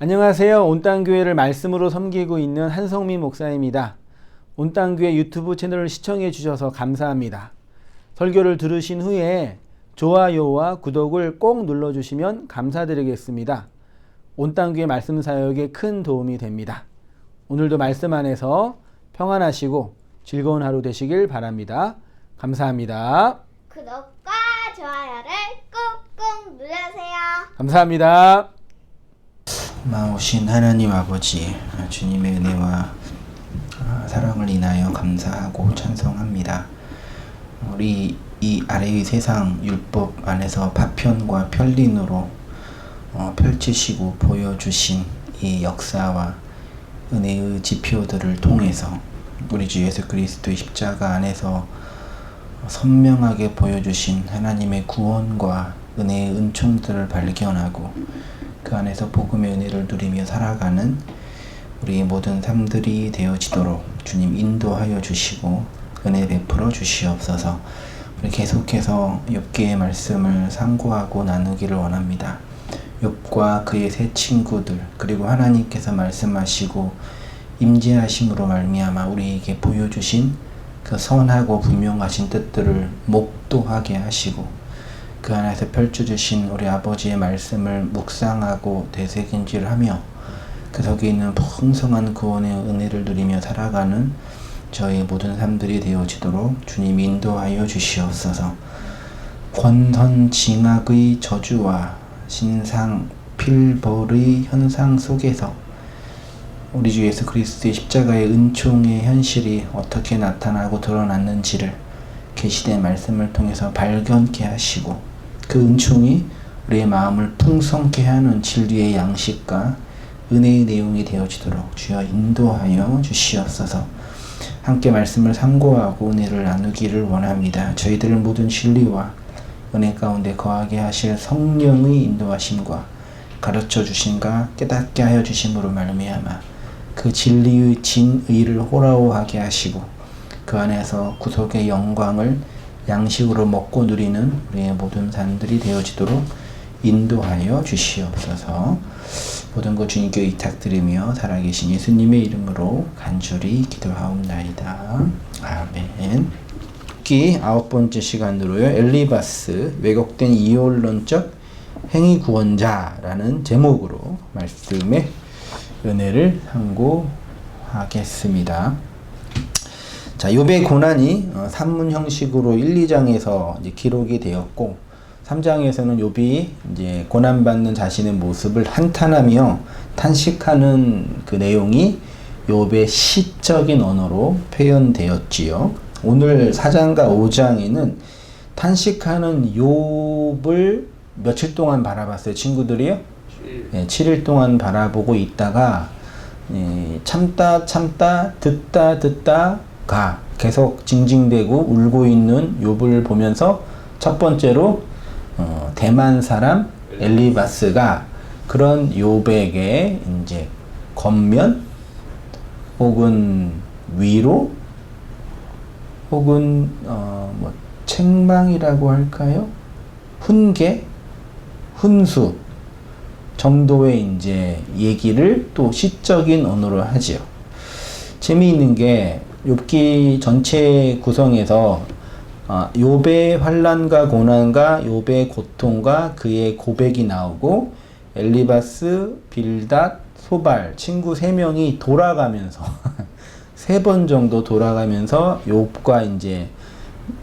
안녕하세요. 온땅교회를 말씀으로 섬기고 있는 한성민 목사입니다. 온땅교회 유튜브 채널을 시청해 주셔서 감사합니다. 설교를 들으신 후에 좋아요와 구독을 꼭 눌러주시면 감사드리겠습니다. 온땅교회 말씀 사역에 큰 도움이 됩니다. 오늘도 말씀 안에서 평안하시고 즐거운 하루 되시길 바랍니다. 감사합니다. 구독과 좋아요를 꾹꾹 눌러주세요. 감사합니다. 마오신 하나님 아버지, 주님의 은혜와 사랑을 인하여 감사하고 찬송합니다. 우리 이 아래의 세상 율법 안에서 파편과 편린으로 펼치시고 보여주신 이 역사와 은혜의 지표들을 통해서 우리 주 예수 그리스도의 십자가 안에서 선명하게 보여주신 하나님의 구원과 은혜의 은총들을 발견하고 그 안에서 복음의 은혜를 누리며 살아가는 우리 모든 삶들이 되어지도록 주님 인도하여 주시고 은혜 베풀어 주시옵소서. 우리 계속해서 욥기의 말씀을 상고하고 나누기를 원합니다. 욥과 그의 세 친구들, 그리고 하나님께서 말씀하시고 임재하심으로 말미암아 우리에게 보여주신 그 선하고 분명하신 뜻들을 목도하게 하시고 그 안에서 펼쳐주신 우리 아버지의 말씀을 묵상하고 되새김질을 하며 그 속에 있는 풍성한 구원의 은혜를 누리며 살아가는 저희 모든 삶들이 되어지도록 주님 인도하여 주시옵소서. 권선징악의 저주와 신상 필벌의 현상 속에서 우리 주 예수 그리스도의 십자가의 은총의 현실이 어떻게 나타나고 드러났는지를 계시된 말씀을 통해서 발견케 하시고 그 은총이 우리의 마음을 풍성케 하는 진리의 양식과 은혜의 내용이 되어지도록 주여 인도하여 주시옵소서. 함께 말씀을 상고하고 은혜를 나누기를 원합니다. 저희들 모든 진리와 은혜 가운데 거하게 하실 성령의 인도하심과 가르쳐 주심과 깨닫게 하여 주심으로 말미암아 그 진리의 진의를 호라호하게 하시고 그 안에서 구속의 영광을 양식으로 먹고 누리는 우리의 모든 삶들이 되어지도록 인도하여 주시옵소서. 모든 것 주님께 의탁드리며 살아계신 예수님의 이름으로 간절히 기도하옵나이다. 아멘. 기 9번째 시간으로요. 엘리바스 왜곡된 이혼론적 행위구원자라는 제목으로 말씀의 은혜를 상고하겠습니다. 자, 욥의 고난이 산문 형식으로 1, 2장에서 이제 기록이 되었고 3장에서는 욥이 이제 고난받는 자신의 모습을 한탄하며 탄식하는 그 내용이 욥의 시적인 언어로 표현되었지요. 오늘 4장과 5장에는 탄식하는 욥을 며칠 동안 바라봤어요. 친구들이요? 네, 7일 동안 바라보고 있다가 참다 듣다 계속 징징대고 울고 있는 욥을 보면서 첫 번째로 대만 사람 엘리바스가 그런 욥에게 이제 권면 혹은 위로 혹은 책망이라고 할까요? 훈계, 훈수 정도의 이제 얘기를 또 시적인 언어로 하지요. 재미있는 게 욥기 전체 구성에서 욥의 환난과 고난과 욥의 고통과 그의 고백이 나오고 엘리바스, 빌닷, 소발 친구 3명이 돌아가면서 3번 정도 돌아가면서 욥과 이제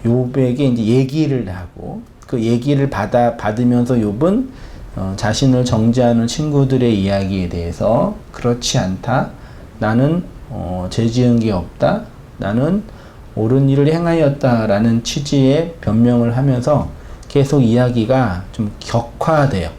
욥에게 이제 얘기를 하고 그 얘기를 받으면서 욥은 자신을 정죄하는 친구들의 이야기에 대해서 그렇지 않다. 나는 죄 지은 게 없다. 나는 옳은 일을 행하였다라는 취지의 변명을 하면서 계속 이야기가 좀 격화돼요.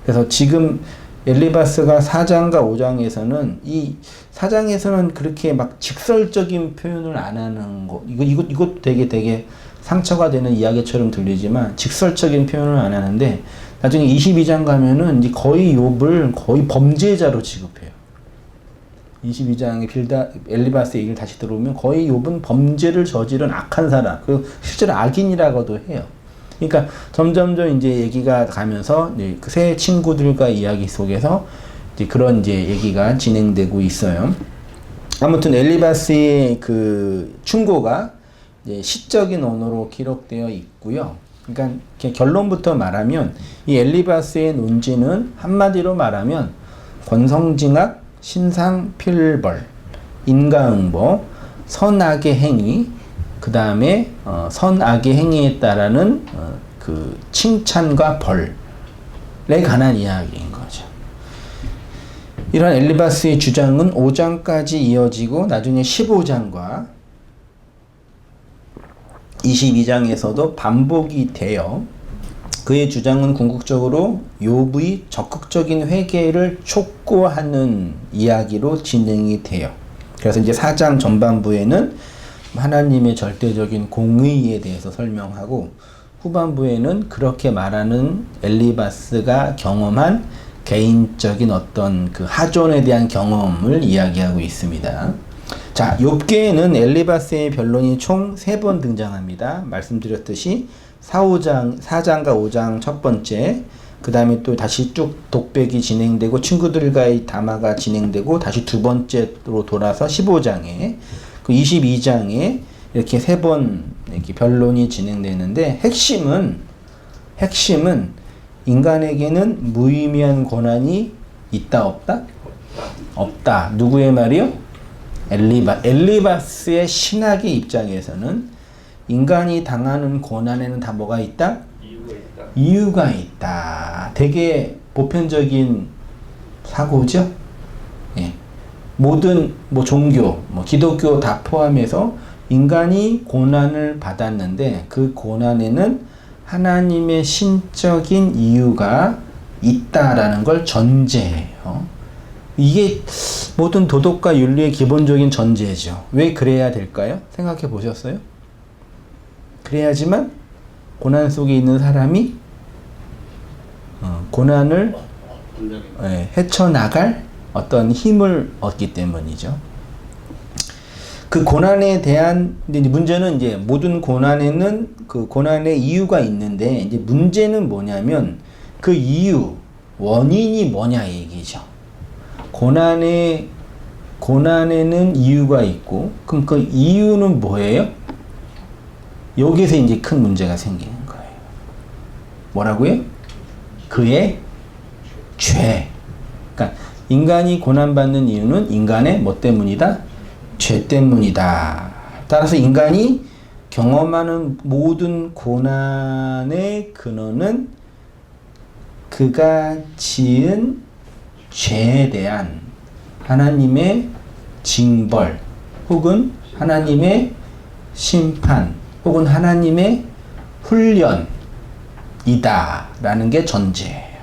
그래서 지금 엘리바스가 4장과 5장에서는 이 4장에서는 그렇게 막 직설적인 표현을 안 하는 거 이거 되게 상처가 되는 이야기처럼 들리지만 직설적인 표현을 안 하는데 나중에 22장 가면은 이제 거의 욥을 거의 범죄자로 취급해요. 22장의 엘리바스 얘기를 다시 들어보면 거의 욥은 범죄를 저지른 악한 사람, 그리고 실제로 악인이라고도 해요. 그러니까 점점점 이제 얘기가 가면서 그 세 친구들과 이야기 속에서 이제 그런 이제 얘기가 진행되고 있어요. 아무튼 엘리바스의 그 충고가 이제 시적인 언어로 기록되어 있고요. 그러니까 결론부터 말하면 이 엘리바스의 논지는 한마디로 말하면 권성징악, 신상필벌, 인과응보, 선악의 행위, 그 다음에 선악의 행위에 따르는 그 칭찬과 벌에 관한 이야기인 거죠. 이런 엘리바스의 주장은 5장까지 이어지고 나중에 15장과 22장에서도 반복이 돼요. 그의 주장은 궁극적으로 욥의 적극적인 회개를 촉구하는 이야기로 진행이 돼요. 그래서 이제 4장 전반부에는 하나님의 절대적인 공의에 대해서 설명하고 후반부에는 그렇게 말하는 엘리바스가 경험한 개인적인 어떤 그 하존에 대한 경험을 이야기하고 있습니다. 자, 욥기에는 엘리바스의 변론이 총 3번 등장합니다. 말씀드렸듯이 4장과 5장 첫 번째, 그 다음에 또 다시 쭉 독백이 진행되고 친구들과의 담화가 진행되고 다시 두 번째로 돌아서 15장에 그 22장에 이렇게 3번 이렇게 변론이 진행되는데 핵심은 인간에게는 무의미한 고난이 있다 없다? 없다. 누구의 말이요? 엘리바스의 신학의 입장에서는 인간이 당하는 고난에는 다 뭐가 있다? 이유가 있다. 되게 보편적인 사고죠. 예. 모든 종교, 기독교 다 포함해서 인간이 고난을 받았는데 그 고난에는 하나님의 신적인 이유가 있다라는 걸 전제해요. 이게 모든 도덕과 윤리의 기본적인 전제죠. 왜 그래야 될까요? 생각해 보셨어요? 그래야지만 고난 속에 있는 사람이 고난을 헤쳐나갈 어떤 힘을 얻기 때문이죠. 그 고난에 대한 문제는 이제 모든 고난에는 그 고난의 이유가 있는데 이제 문제는 뭐냐면 그 이유, 원인이 뭐냐 얘기죠. 고난에는 이유가 있고 그럼 그 이유는 뭐예요? 여기서 이제 큰 문제가 생기는 거예요. 뭐라고요? 그의 죄. 그러니까 인간이 고난받는 이유는 인간의 뭐 때문이다? 죄 때문이다. 따라서 인간이 경험하는 모든 고난의 근원은 그가 지은 죄에 대한 하나님의 징벌 혹은 하나님의 심판 혹은 하나님의 훈련이다 라는 게 전제예요.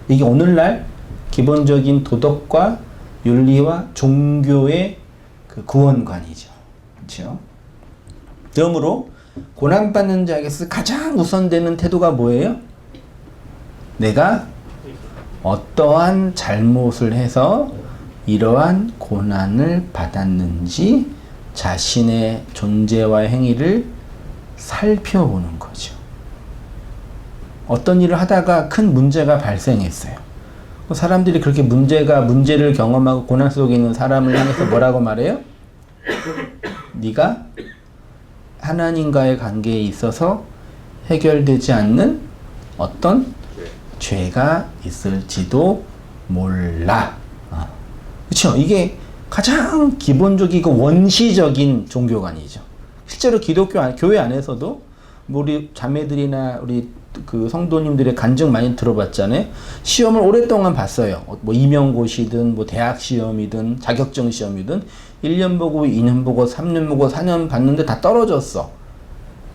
이게 오늘날 기본적인 도덕과 윤리와 종교의 그 구원관이죠. 그렇죠? 그러므로 고난받는 자에게서 가장 우선되는 태도가 뭐예요? 내가 어떠한 잘못을 해서 이러한 고난을 받았는지 자신의 존재와 행위를 살펴보는 거죠. 어떤 일을 하다가 큰 문제가 발생했어요. 사람들이 그렇게 문제를 경험하고 고난 속에 있는 사람을 향해서 뭐라고 말해요? 네가 하나님과의 관계에 있어서 해결되지 않는 어떤 죄가 있을지도 몰라. 그렇죠? 이게 가장 기본적이고 원시적인 종교관이죠. 실제로 기독교 교회 안에서도 우리 자매들이나 우리 그 성도님들의 간증 많이 들어봤잖아요. 시험을 오랫동안 봤어요. 뭐 임용고시든 뭐 대학 시험이든 자격증 시험이든 1년 보고 2년 보고 3년 보고 4년 봤는데 다 떨어졌어.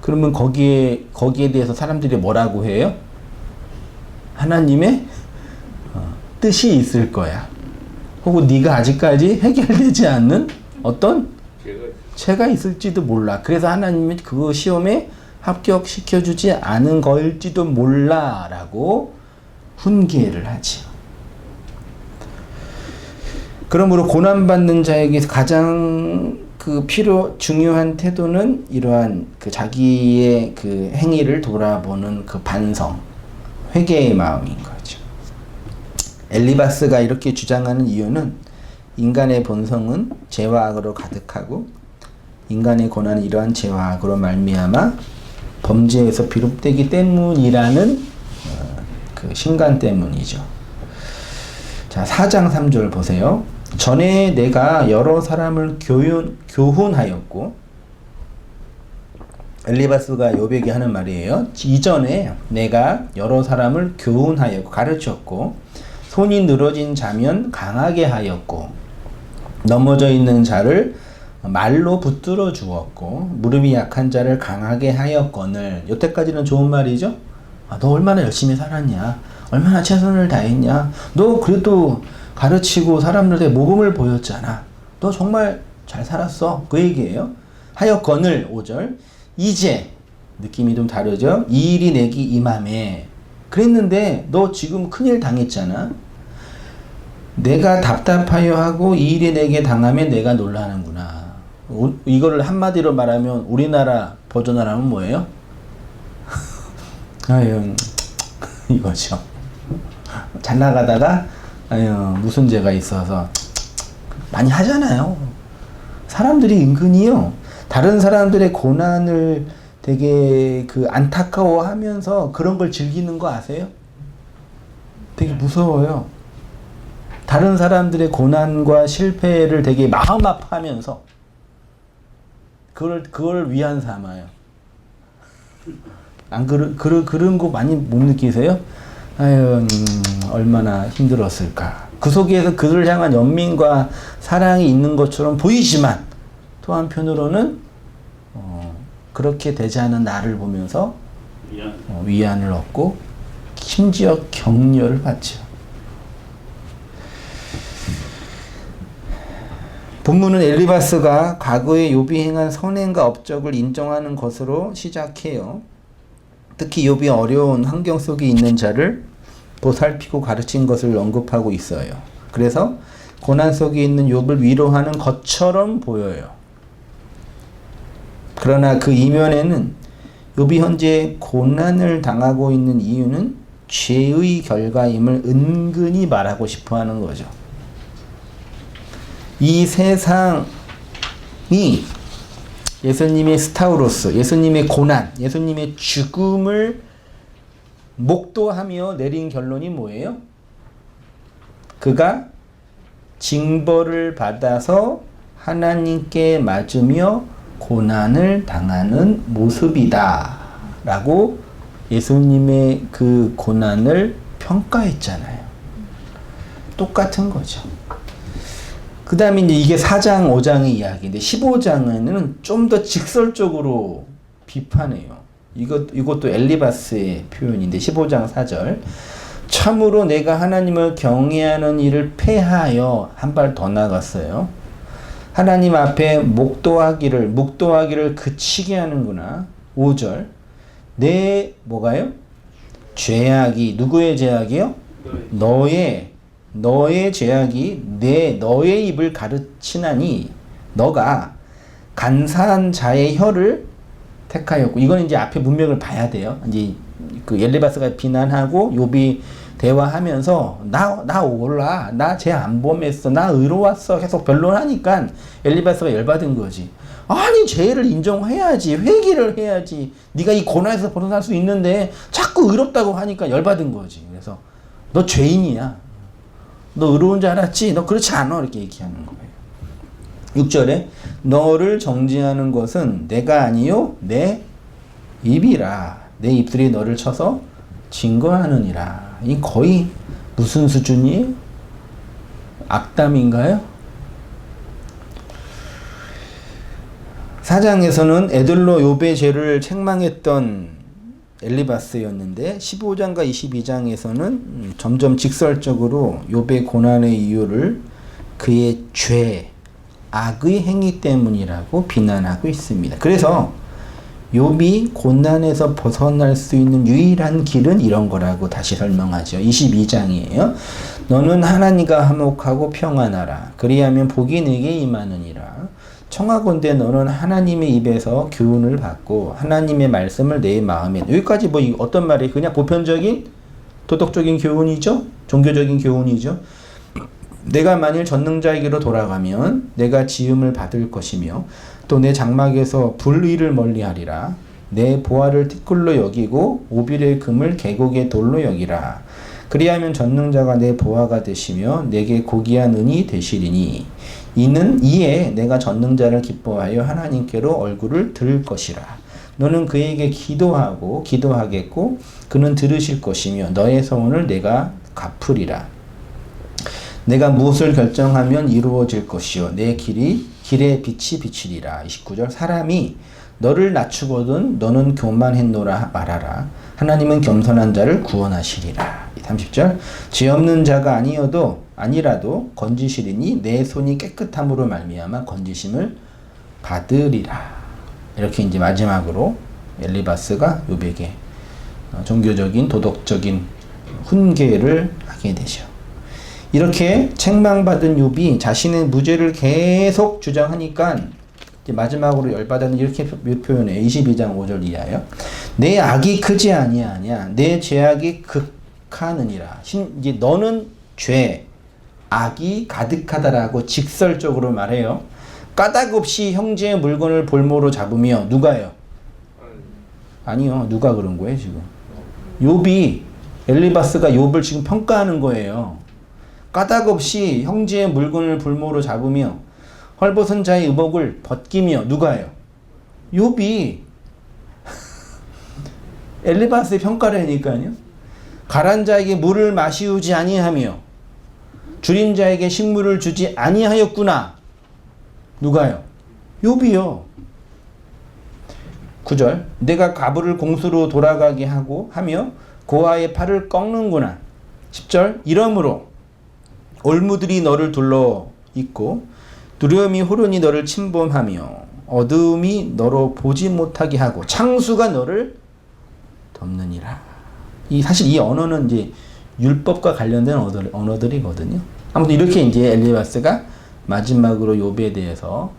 그러면 거기에 대해서 사람들이 뭐라고 해요? 하나님의 뜻이 있을 거야. 혹은 네가 아직까지 해결되지 않는 어떤 죄가 있을지도 몰라. 그래서 하나님이 그 시험에 합격시켜주지 않은 거일지도 몰라 라고 훈계를 하지요. 그러므로 고난받는 자에게서 가장 중요한 태도는 이러한 그 자기의 그 행위를 돌아보는 그 반성, 회개의 마음인 거죠. 엘리바스가 이렇게 주장하는 이유는 인간의 본성은 죄와 악으로 가득하고 인간의 고난은 이러한 죄와 악으로 말미암아 범죄에서 비롯되기 때문이라는 그 신간 때문이죠. 자, 4장 3절 보세요. 전에 내가 여러 사람을 교훈하였고, 엘리바스가 욥에게 하는 말이에요. 이전에 내가 여러 사람을 교훈하였고 가르쳤고, 손이 늘어진 자면 강하게 하였고, 넘어져 있는 자를 말로 붙들어 주었고, 무릎이 약한 자를 강하게 하였거늘. 여태까지는 좋은 말이죠. 너 얼마나 열심히 살았냐, 얼마나 최선을 다했냐, 너 그래도 가르치고 사람들한테 모범을 보였잖아, 너 정말 잘 살았어, 그 얘기예요. 하였거늘 5절. 이제 느낌이 좀 다르죠. 이 일이 내게 임함에. 그랬는데 너 지금 큰일 당했잖아. 내가 답답하여 하고 이 일이 내게 당하면 내가 놀라는구나. 이거를 한마디로 말하면 우리나라 버전을 하면 뭐예요? 아유, 이거죠. 잘 나가다가 아유, 무슨 죄가 있어서 많이 하잖아요. 사람들이 은근히요, 다른 사람들의 고난을 되게 그 안타까워하면서 그런 걸 즐기는 거 아세요? 되게 무서워요. 다른 사람들의 고난과 실패를 되게 마음 아파하면서 그걸 위안 삼아요. 안 그런 거 많이 못 느끼세요? 아유, 얼마나 힘들었을까. 그 속에서 그들을 향한 연민과 사랑이 있는 것처럼 보이지만 또 한편으로는 그렇게 되지 않은 나를 보면서 위안을 얻고 심지어 격려를 받죠. 본문은 엘리바스가 과거에 욥이 행한 선행과 업적을 인정하는 것으로 시작해요. 특히 욥이 어려운 환경 속에 있는 자를 보살피고 가르친 것을 언급하고 있어요. 그래서 고난 속에 있는 욥을 위로하는 것처럼 보여요. 그러나 그 이면에는 욥이 현재 고난을 당하고 있는 이유는 죄의 결과임을 은근히 말하고 싶어 하는 거죠. 이 세상이 예수님의 스타우로스, 예수님의 고난, 예수님의 죽음을 목도하며 내린 결론이 뭐예요? 그가 징벌을 받아서 하나님께 맞으며 고난을 당하는 모습이다 라고 예수님의 그 고난을 평가했잖아요. 똑같은 거죠. 그 다음에 이제 이게 4장, 5장의 이야기인데 15장에는 좀 더 직설적으로 비판해요. 이것도 엘리바스의 표현인데 15장 4절. 참으로 내가 하나님을 경외하는 일을 패하여 한 발 더 나갔어요. 하나님 앞에 묵도하기를 그치게 하는구나. 5절. 내 뭐가요? 죄악이, 누구의 죄악이요? 너의 죄악이 너의 입을 가르치나니 너가 간사한 자의 혀를 택하였고. 이건 이제 앞에 문맥을 봐야 돼요. 이제 그 엘리바스가 비난하고 욥이 대화하면서 나 올라, 나 죄 안 범했어, 나 의로웠어 계속 변론하니까 엘리바스가 열받은 거지. 아니, 죄를 인정해야지, 회개를 해야지, 네가 이 고난에서 벗어날 수 있는데 자꾸 의롭다고 하니까 열받은 거지. 그래서 너 죄인이야, 너 의로운 줄 알았지, 너 그렇지 않아, 이렇게 얘기하는 거예요. 6절에 너를 정죄하는 것은 내가 아니요 내 입이라, 내 입술이 너를 쳐서 증거하느니라. 이 거의 무슨 수준이에요? 악담인가요? 4장에서는 애들로 욥의 죄를 책망했던 엘리바스였는데 15장과 22장에서는 점점 직설적으로 욥의 고난의 이유를 그의 죄, 악의 행위 때문이라고 비난하고 있습니다. 그래서 욥이 고난에서 벗어날 수 있는 유일한 길은 이런 거라고 다시 설명하죠. 22장이에요. 너는 하나님과 화목하고 평안하라. 그리하면 복이 내게 임하느니라. 청하건대 너는 하나님의 입에서 교훈을 받고 하나님의 말씀을 내 마음에. 여기까지 뭐 어떤 말이 그냥 보편적인 도덕적인 교훈이죠. 종교적인 교훈이죠. 내가 만일 전능자에게로 돌아가면 내가 지음을 받을 것이며 또 내 장막에서 불의를 멀리하리라. 내 보화를 티끌로 여기고 오빌의 금을 계곡의 돌로 여기라. 그리하면 전능자가 내 보화가 되시며 내게 고귀한 은이 되시리니 이에 내가 전능자를 기뻐하여 하나님께로 얼굴을 들 것이라. 너는 그에게 기도하겠고 그는 들으실 것이며 너의 소원을 내가 갚으리라. 내가 무엇을 결정하면 이루어질 것이요 내 길에 빛이 비치리라. 29절 사람이 너를 낮추거든 너는 교만했노라 말하라. 하나님은 겸손한 자를 구원하시리라. 30절 죄 없는 자가 아니라도 건지시리니 내 손이 깨끗함으로 말미암아 건지심을 받으리라. 이렇게 이제 마지막으로 엘리바스가 욥에게 종교적인 도덕적인 훈계를 하게 되죠. 이렇게 책망받은 욥이 자신의 무죄를 계속 주장하니까 이제 마지막으로 열받아는 이렇게 표현해요. 22장 5절 이하요. 내 악이 크지 아니하냐 내 죄악이 극하느니라. 이제 너는 죄 악이 가득하다라고 직설적으로 말해요. 까닭없이 형제의 물건을 볼모로 잡으며 누가요? 아니요. 누가 그런 거예요 지금? 욥이 엘리바스가 욥을 지금 평가하는 거예요. 까닭없이 형제의 물건을 볼모로 잡으며 헐벗은 자의 의복을 벗기며 누가요? 욥이 엘리바스의 평가를 하니까요. 가란 자에게 물을 마시우지 아니하며 줄인 자에게 식물을 주지 아니하였구나. 누가요? 욥이요. 9절 내가 가부를 공수로 돌아가게 하며 고아의 팔을 꺾는구나. 10절 이러므로 올무들이 너를 둘러 있고 두려움이 호련히 너를 침범하며 어두움이 너로 보지 못하게 하고 창수가 너를 덮느니라. 사실 이 언어는 이제 율법과 관련된 언어들이거든요. 아무튼 이렇게 이제 엘리바스가 마지막으로 욥에 대해서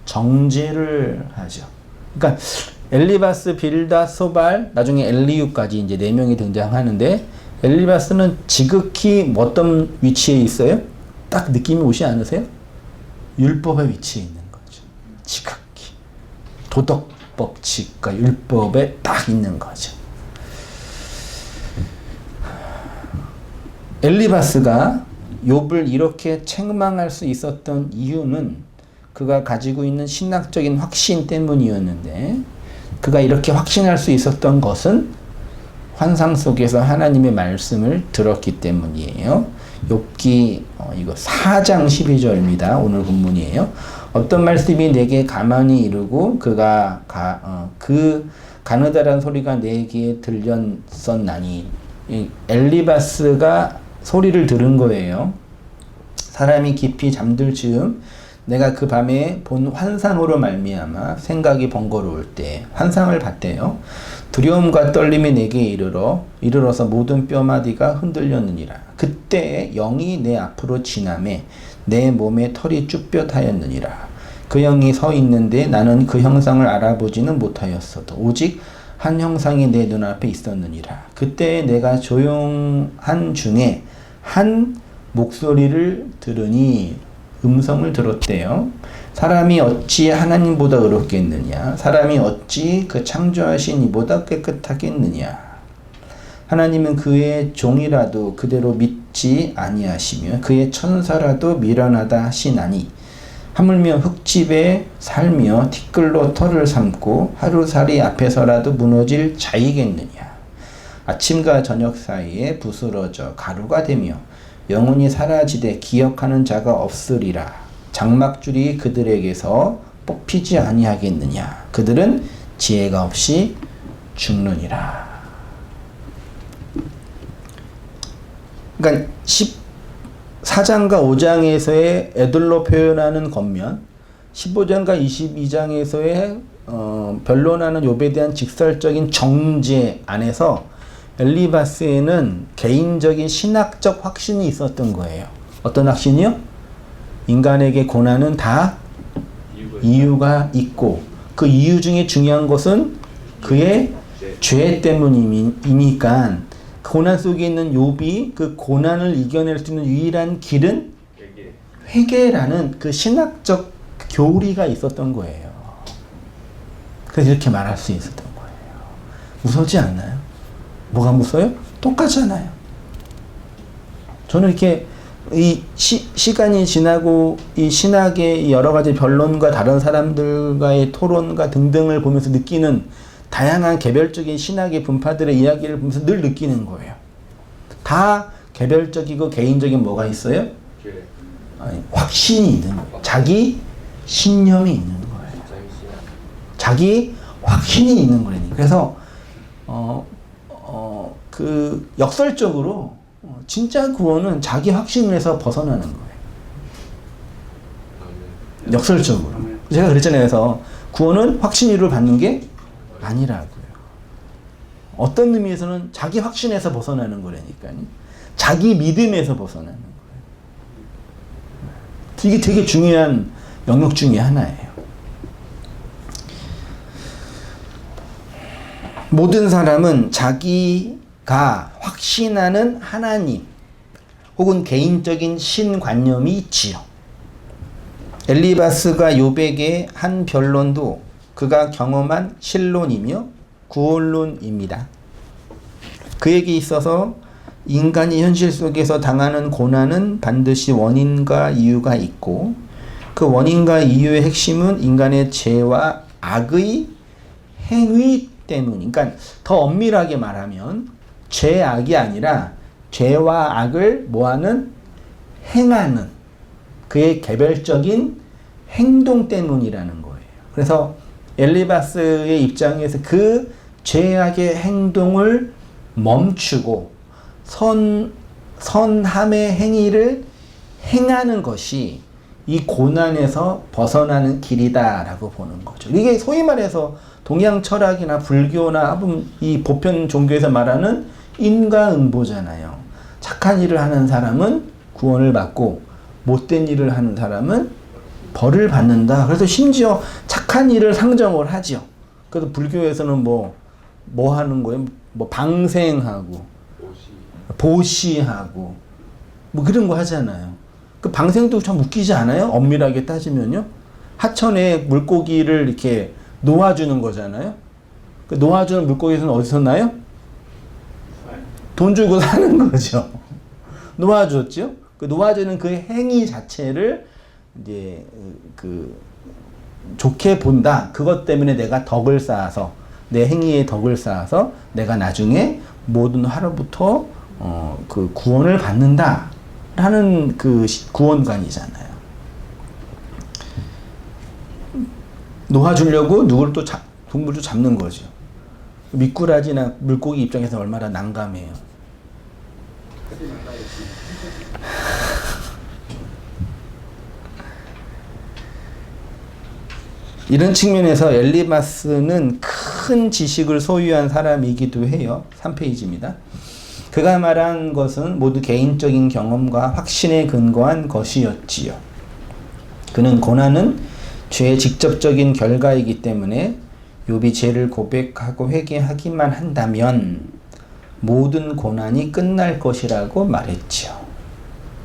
정죄를 하죠. 그러니까 엘리바스, 빌닷, 소발, 나중에 엘리후까지 이제 4명이 등장하는데 엘리바스는 지극히 어떤 위치에 있어요? 딱 느낌이 오지 않으세요? 율법의 위치에 있는 거죠. 지극히 도덕 법칙과 율법에 딱 있는 거죠. 엘리바스가 욥을 이렇게 책망할 수 있었던 이유는 그가 가지고 있는 신학적인 확신 때문이었는데 그가 이렇게 확신할 수 있었던 것은 환상 속에서 하나님의 말씀을 들었기 때문이에요. 욥기 이거 4장 12절입니다. 오늘 본문이에요. 어떤 말씀이 내게 가만히 이르고 그가 그 가느다란 소리가 내 귀에 들렸었나니. 엘리바스가 소리를 들은 거예요. 사람이 깊이 잠들 즈음 내가 그 밤에 본 환상으로 말미암아 생각이 번거로울 때 환상을 봤대요. 두려움과 떨림이 내게 이르러서 모든 뼈마디가 흔들렸느니라. 그때 영이 내 앞으로 지나매 내 몸에 털이 쭈뼛하였느니라. 그 영이 서 있는데 나는 그 형상을 알아보지는 못하였어도 오직 한 형상이 내 눈앞에 있었느니라. 그때 내가 조용한 중에 한 목소리를 들으니 음성을 들었대요. 사람이 어찌 하나님보다 의롭겠느냐? 사람이 어찌 그 창조하신 이보다 깨끗하겠느냐? 하나님은 그의 종이라도 그대로 믿지 아니하시며 그의 천사라도 미련하다 하시나니 하물며 흙집에 살며 티끌로 털을 삼고 하루살이 앞에서라도 무너질 자이겠느냐? 아침과 저녁 사이에 부스러져 가루가 되며 영혼이 사라지되 기억하는 자가 없으리라. 장막줄이 그들에게서 뽑히지 아니하겠느냐? 그들은 지혜가 없이 죽느니라. 그러니까 14장과 5장에서의 애들로 표현하는 겉면, 15장과 22장에서의 변론하는 욥에 대한 직설적인 정죄 안에서 엘리바스에는 개인적인 신학적 확신이 있었던 거예요. 어떤 확신이요? 인간에게 고난은 다 이유가 있고 그 이유 중에 중요한 것은 그의 죄 때문이니까 고난 속에 있는 욥이 그 고난을 이겨낼 수 있는 유일한 길은 회개라는 그 신학적 교리가 있었던 거예요. 그래서 이렇게 말할 수 있었던 거예요. 무섭지 않나요? 뭐가 무서워요? 똑같잖아요. 저는 이렇게 이 시간이 지나고 이 신학의 여러 가지 변론과 다른 사람들과의 토론과 등등을 보면서 느끼는 다양한 개별적인 신학의 분파들의 이야기를 보면서 늘 느끼는 거예요. 다 개별적이고 개인적인 뭐가 있어요? 아니, 확신이 있는 거예요. 자기 신념이 있는 거예요. 자기 확신이 있는 거라니. 그래서 그 역설적으로 진짜 구원은 자기 확신에서 벗어나는 거예요. 역설적으로. 제가 그랬잖아요. 그래서 구원은 확신으로 받는 게 아니라고요. 어떤 의미에서는 자기 확신에서 벗어나는 거라니까요. 자기 믿음에서 벗어나는 거예요. 이게 되게 중요한 영역 중에 하나예요. 모든 사람은 자기가 확신하는 하나님 혹은 개인적인 신관념이 있지요. 엘리바스가 욥에게 한 변론도 그가 경험한 신론이며 구원론입니다. 그에게 있어서 인간이 현실 속에서 당하는 고난은 반드시 원인과 이유가 있고 그 원인과 이유의 핵심은 인간의 죄와 악의 행위 때문. 그러니까 더 엄밀하게 말하면 죄악이 아니라 죄와 악을 뭐하는? 행하는 그의 개별적인 행동 때문이라는 거예요. 그래서 엘리바스의 입장에서 그 죄악의 행동을 멈추고 선함의 행위를 행하는 것이 이 고난에서 벗어나는 길이다라고 보는 거죠. 이게 소위 말해서 동양 철학이나 불교나 이 보편 종교에서 말하는 인과응보잖아요. 착한 일을 하는 사람은 구원을 받고 못된 일을 하는 사람은 벌을 받는다. 그래서 심지어 착한 일을 상정을 하죠. 그래서 불교에서는 뭐 하는 거예요? 뭐 방생하고 보시하고 뭐 그런 거 하잖아요. 그 방생도 참 웃기지 않아요? 엄밀하게 따지면요. 하천에 물고기를 이렇게 놓아주는 거잖아요. 그 놓아주는 물고기는 어디서 나요? 돈 주고 사는 거죠. 놓아줬죠. 그 놓아주는 그 행위 자체를 이제 그 좋게 본다. 그것 때문에 내가 덕을 쌓아서 내 행위에 덕을 쌓아서 내가 나중에 모든 하루부터 그 구원을 받는다라는 그 구원관이잖아요. 놓아주려고 누구를 또 동물을 잡는 거죠. 미꾸라지나 물고기 입장에서 얼마나 난감해요. 이런 측면에서 엘리바스는 큰 지식을 소유한 사람이기도 해요. 3페이지입니다. 그가 말한 것은 모두 개인적인 경험과 확신에 근거한 것이었지요. 그는 고난은 죄의 직접적인 결과이기 때문에 욥이 죄를 고백하고 회개하기만 한다면 모든 고난이 끝날 것이라고 말했지요.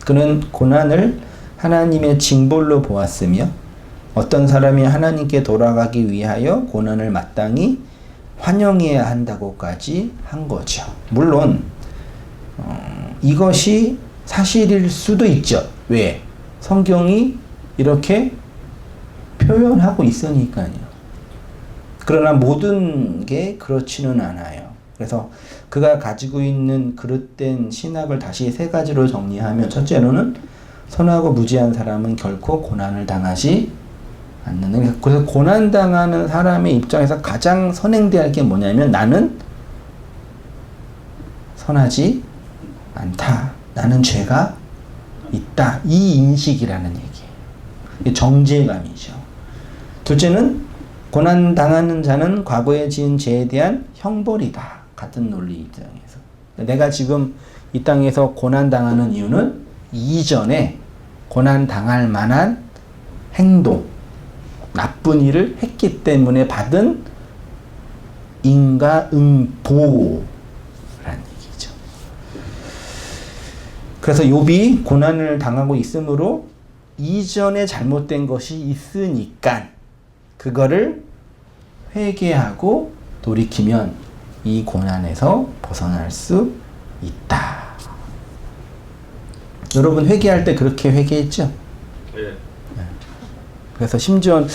그는 고난을 하나님의 징벌로 보았으며 어떤 사람이 하나님께 돌아가기 위하여 고난을 마땅히 환영해야 한다고까지 한 거죠. 물론 이것이 사실일 수도 있죠. 왜? 성경이 이렇게 표현하고 있으니까요. 그러나 모든 게 그렇지는 않아요. 그래서 그가 가지고 있는 그릇된 신학을 다시 세 가지로 정리하면 첫째로는 선하고 무지한 사람은 결코 고난을 당하지 않는. 그래서 고난당하는 사람의 입장에서 가장 선행돼야 할 게 뭐냐면 나는 선하지 않다. 나는 죄가 있다. 이 인식이라는 얘기예요. 정죄감이죠. 둘째는 고난당하는 자는 과거에 지은 죄에 대한 형벌이다. 같은 논리 입장에서. 내가 지금 이 땅에서 고난당하는 이유는 이전에 고난당할 만한 행동, 나쁜 일을 했기 때문에 받은 인과응보라는 얘기죠. 그래서 욥이 고난을 당하고 있으므로 이전에 잘못된 것이 있으니까 그거를 회개하고 돌이키면 이 고난에서 벗어날 수 있다. 여러분 회개할 때 그렇게 회개했죠? 예. 그래서 심지어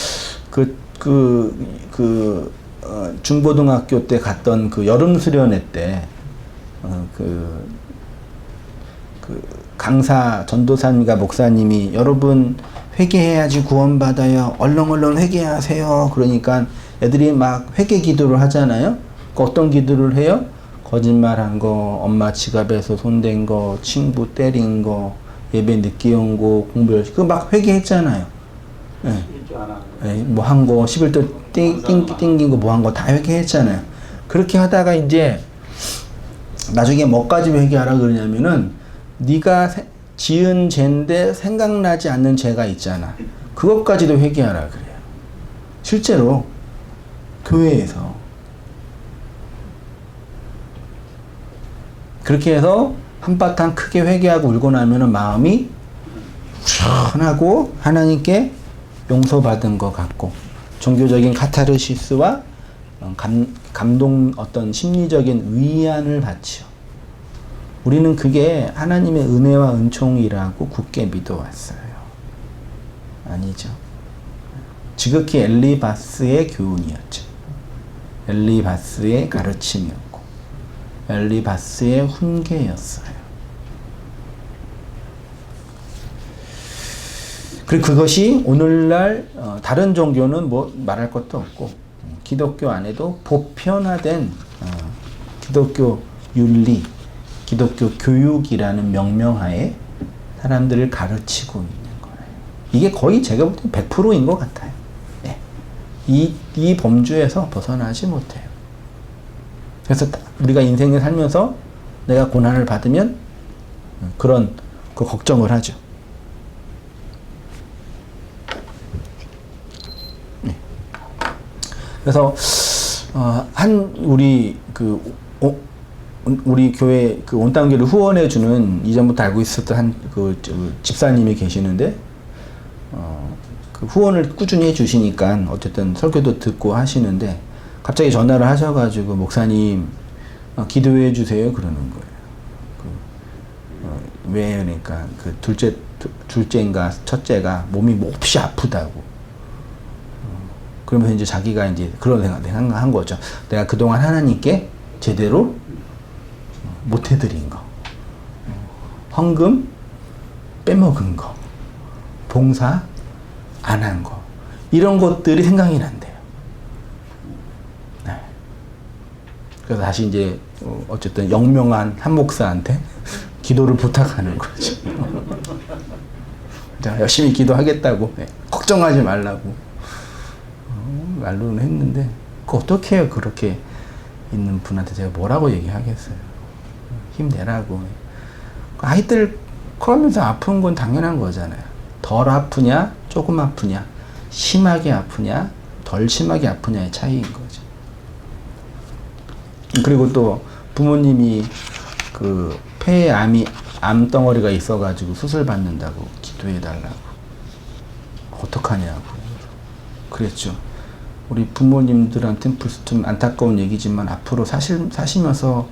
중고등학교 때 갔던 그 여름 수련회 때 강사 전도사님과 목사님이 여러분 회개해야지 구원받아요. 얼렁얼렁 회개하세요. 그러니까 애들이 막 회개 기도를 하잖아요. 그 어떤 기도를 해요? 거짓말한 거, 엄마 지갑에서 손댄 거, 친구 때린 거, 예배 늦게 온 거, 공부 열심히 그거 막 회개했잖아요. 예. 뭐 한 거, 11도 띵긴 거 뭐 한 거 다 회개했잖아요. 그렇게 하다가 이제 나중에 뭐까지 회개하라 그러냐면은 네가 지은 죄인데 생각나지 않는 죄가 있잖아. 그것까지도 회개하라 그래요. 실제로 교회에서 그렇게 해서 한바탕 크게 회개하고 울고 나면은 마음이 후련하고 하나님께 용서받은 것 같고 종교적인 카타르시스와 감동 어떤 심리적인 위안을 받죠. 우리는 그게 하나님의 은혜와 은총이라고 굳게 믿어왔어요. 아니죠. 지극히 엘리바스의 교훈이었죠. 엘리바스의 가르침이었고 엘리바스의 훈계였어요. 그리고 그것이 오늘날 다른 종교는 뭐 말할 것도 없고 기독교 안에도 보편화된 기독교 윤리, 기독교 교육이라는 명명하에 사람들을 가르치고 있는 거예요. 이게 거의 제가 볼 때 100%인 것 같아요. 네. 이 범주에서 벗어나지 못해요. 그래서 우리가 인생을 살면서 내가 고난을 받으면 그런 그 걱정을 하죠. 네. 그래서 우리 교회 그 온땅교를 후원해 주는 이전부터 알고 있었던 집사님이 계시는데 그 후원을 꾸준히 해 주시니까 어쨌든 설교도 듣고 하시는데 갑자기 전화를 하셔가지고 목사님 기도해 주세요 그러는 거예요. 왜 그러니까 그 둘째인가 첫째가 몸이 몹시 아프다고. 그러면서 이제 자기가 이제 그런 생각한 거죠. 내가 그동안 하나님께 제대로 못 해드린 거, 헌금 빼먹은 거, 봉사 안 한 거, 이런 것들이 생각이 난대요. 네. 그래서 다시 이제 어쨌든 영명한 한 목사한테 기도를 부탁하는 거죠. 자, 열심히 기도하겠다고, 네. 걱정하지 말라고 말로는 했는데 어떻게 해요? 그렇게 있는 분한테 제가 뭐라고 얘기하겠어요? 힘내라고. 아이들 커가면서 아픈 건 당연한 거잖아요. 덜 아프냐, 조금 아프냐, 심하게 아프냐, 덜 심하게 아프냐의 차이인 거죠. 그리고 또 부모님이 그 폐에 암덩어리가 있어가지고 수술 받는다고 기도해달라고. 어떡하냐고 그랬죠. 우리 부모님들한테는 좀 안타까운 얘기지만 앞으로 사시면서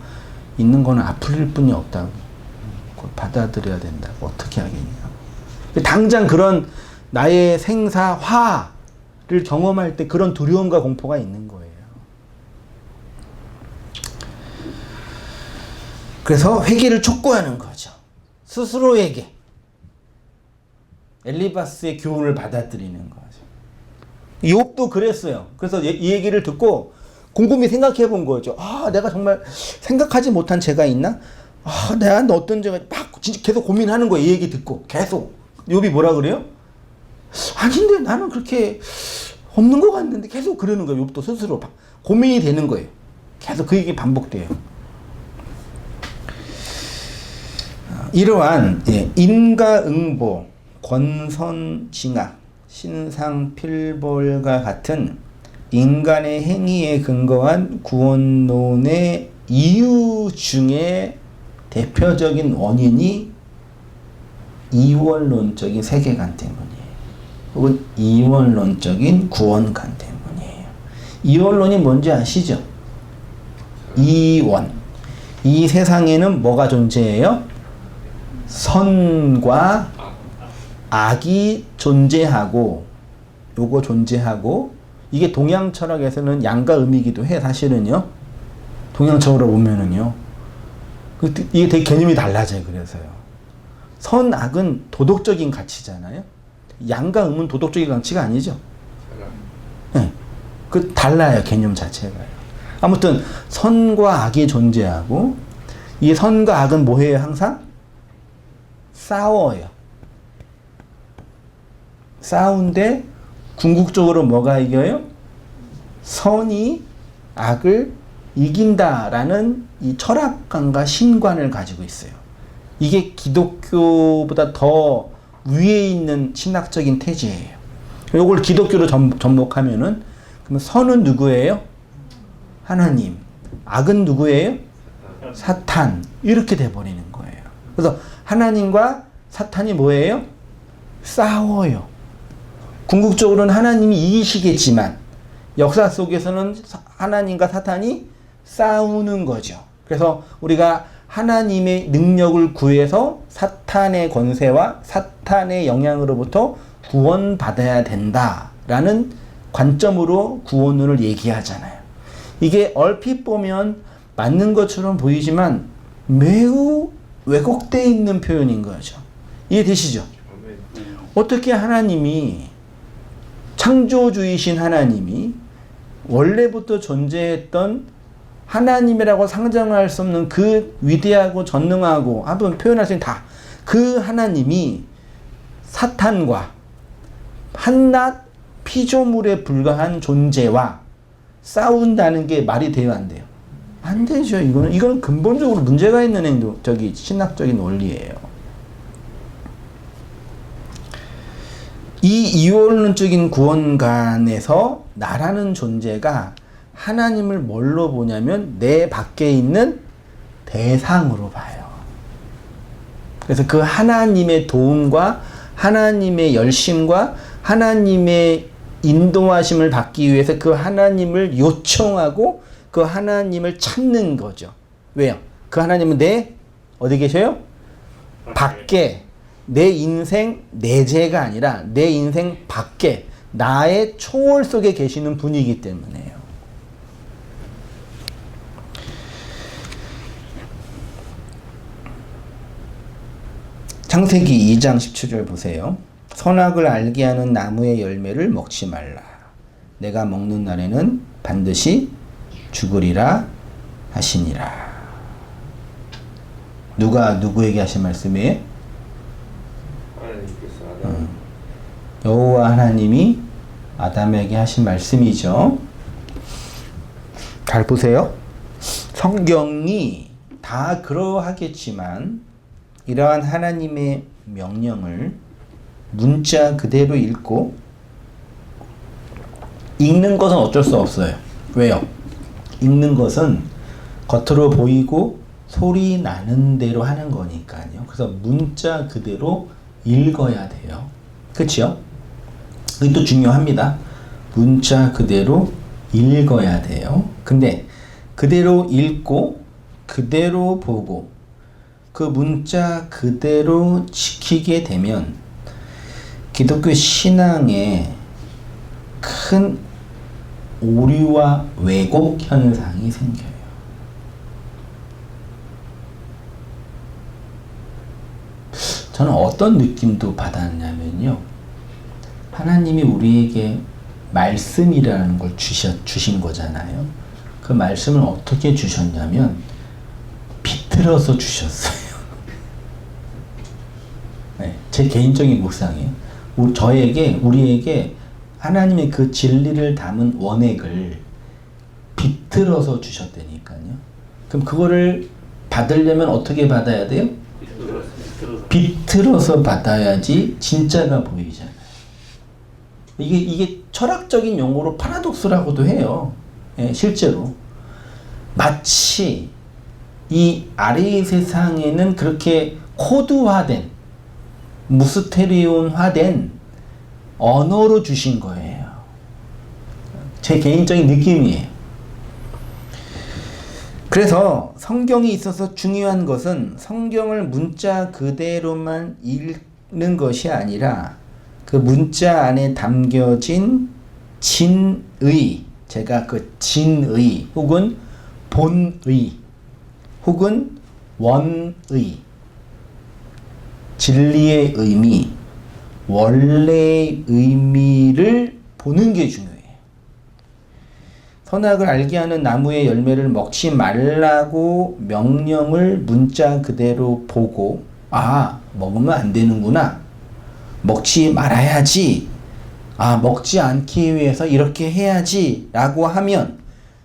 있는 거는 아플 뿐이 없다고. 그걸 받아들여야 된다고. 어떻게 하겠냐. 당장 그런 나의 생사화를 경험할 때 그런 두려움과 공포가 있는 거예요. 그래서 회개를 촉구하는 거죠. 스스로에게 엘리바스의 교훈을 받아들이는 거죠. 욥도 그랬어요. 그래서 이 얘기를 듣고 곰곰이 생각해 본 거죠. 내가 정말 생각하지 못한 죄가 있나? 내가 어떤 죄가 막 진짜 계속 고민하는 거예요. 이 얘기 듣고 계속. 욥이 뭐라 그래요? 아닌데 나는 그렇게 없는 것 같는데 계속 그러는 거예요. 욥도 스스로 고민이 되는 거예요. 계속 그 얘기 반복돼요. 이러한 인과응보, 권선징악, 신상필벌과 같은 인간의 행위에 근거한 구원론의 이유 중에 대표적인 원인이 이원론적인 세계관 때문이에요. 혹은 이원론적인 구원관 때문이에요. 이원론이 뭔지 아시죠? 이원. 이 세상에는 뭐가 존재해요? 선과 악이 존재하고, 요거 존재하고, 이게 동양 철학에서는 양과 음이기도 해, 사실은요. 동양 철학으로 보면은요. 이게 되게 개념이 달라져요, 그래서요. 선, 악은 도덕적인 가치잖아요. 양과 음은 도덕적인 가치가 아니죠. 네. 그 달라요, 개념 자체가요. 아무튼 선과 악이 존재하고, 이 선과 악은 뭐해요, 항상? 싸워요. 싸운데 궁극적으로 뭐가 이겨요? 선이 악을 이긴다라는 이 철학관과 신관을 가지고 있어요. 이게 기독교보다 더 위에 있는 신학적인 태제예요. 이걸 기독교로 접목하면은, 그러면 선은 누구예요? 하나님. 악은 누구예요? 사탄. 이렇게 돼버리는 거예요. 그래서 하나님과 사탄이 뭐예요? 싸워요. 궁극적으로는 하나님이 이기시겠지만 역사 속에서는 하나님과 사탄이 싸우는 거죠. 그래서 우리가 하나님의 능력을 구해서 사탄의 권세와 사탄의 영향으로부터 구원받아야 된다라는 관점으로 구원론을 얘기하잖아요. 이게 얼핏 보면 맞는 것처럼 보이지만 매우 왜곡되어 있는 표현인 거죠. 이해되시죠? 어떻게 하나님이, 창조주이신 하나님이 원래부터 존재했던 하나님이라고 상정할 수 없는 그 위대하고 전능하고 한번 표현할 수 있는 다 그 하나님이 사탄과 한낱 피조물에 불과한 존재와 싸운다는 게 말이 돼요, 안 돼요? 안 되죠. 이거는 근본적으로 문제가 있는 신학적인 원리예요. 이 이원론적인 구원관에서 나라는 존재가 하나님을 뭘로 보냐면 내 밖에 있는 대상으로 봐요. 그래서 그 하나님의 도움과 하나님의 열심과 하나님의 인도하심을 받기 위해서 그 하나님을 요청하고 그 하나님을 찾는 거죠. 왜요? 그 하나님은 어디 계셔요? 밖에. 내 인생 내재가 아니라 내 인생 밖에, 나의 초월 속에 계시는 분이기 때문에요. 창세기 2장 17절 보세요. 선악을 알게 하는 나무의 열매를 먹지 말라. 내가 먹는 날에는 반드시 죽으리라 하시니라. 누가 누구에게 하신 말씀이에요? 여호와 하나님이 아담에게 하신 말씀이죠. 잘 보세요. 성경이 다 그러하겠지만 이러한 하나님의 명령을 문자 그대로 읽고 읽는 것은 어쩔 수 없어요. 왜요? 읽는 것은 겉으로 보이고 소리 나는 대로 하는 거니까요. 그래서 문자 그대로 읽어야 돼요. 그렇죠? 그게 또 중요합니다. 문자 그대로 읽어야 돼요. 근데 그대로 읽고 그대로 보고 그 문자 그대로 지키게 되면 기독교 신앙에 큰 오류와 왜곡 현상이 생겨요. 저는 어떤 느낌도 받았냐면요. 하나님이 우리에게 말씀이라는 걸 주신 거잖아요. 그 말씀을 어떻게 주셨냐면 비틀어서 주셨어요. 네, 제 개인적인 묵상이에요. 우리에게 하나님의 그 진리를 담은 원액을 비틀어서 주셨다니까요. 그럼 그거를 받으려면 어떻게 받아야 돼요? 비틀어서 받아야지 진짜가 보이잖아요. 이게 철학적인 용어로 파라독스라고도 해요. 예, 실제로. 마치 이 아래의 세상에는 그렇게 코드화된 무스테리온화된 언어로 주신 거예요. 제 개인적인 느낌이에요. 그래서 성경이 있어서 중요한 것은 성경을 문자 그대로만 읽는 것이 아니라 그 문자 안에 담겨진 진의, 제가 그 진의 혹은 본의 혹은 원의, 진리의 의미, 원래의 의미를 보는 게 중요해요. 선악을 알게 하는 나무의 열매를 먹지 말라고 명령을 문자 그대로 보고, 아, 먹으면 안 되는구나, 먹지 말아야지, 아, 먹지 않기 위해서 이렇게 해야지 라고 하면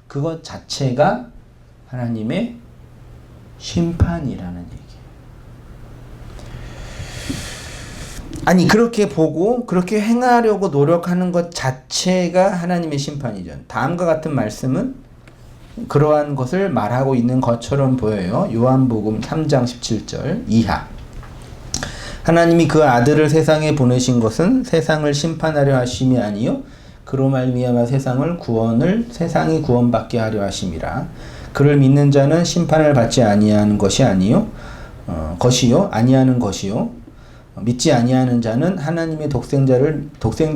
그것 자체가 하나님의 심판이라는 얘기예요. 아니, 그렇게 보고 그렇게 행하려고 노력하는 것 자체가 하나님의 심판이죠. 다음과 같은 말씀은 그러한 것을 말하고 있는 것처럼 보여요. 요한복음 3장 17절 이하. 하나님이 그 아들을 세상에 보내신 것은 세상을 심판하려 하심이 아니요 그로 말미암아 세상이 구원받게 하려 하심이라. 그를 믿는 자는 심판을 받지 아니하는 것이 아니요 아니하는 것이요 믿지 아니하는 자는 하나님의 독생자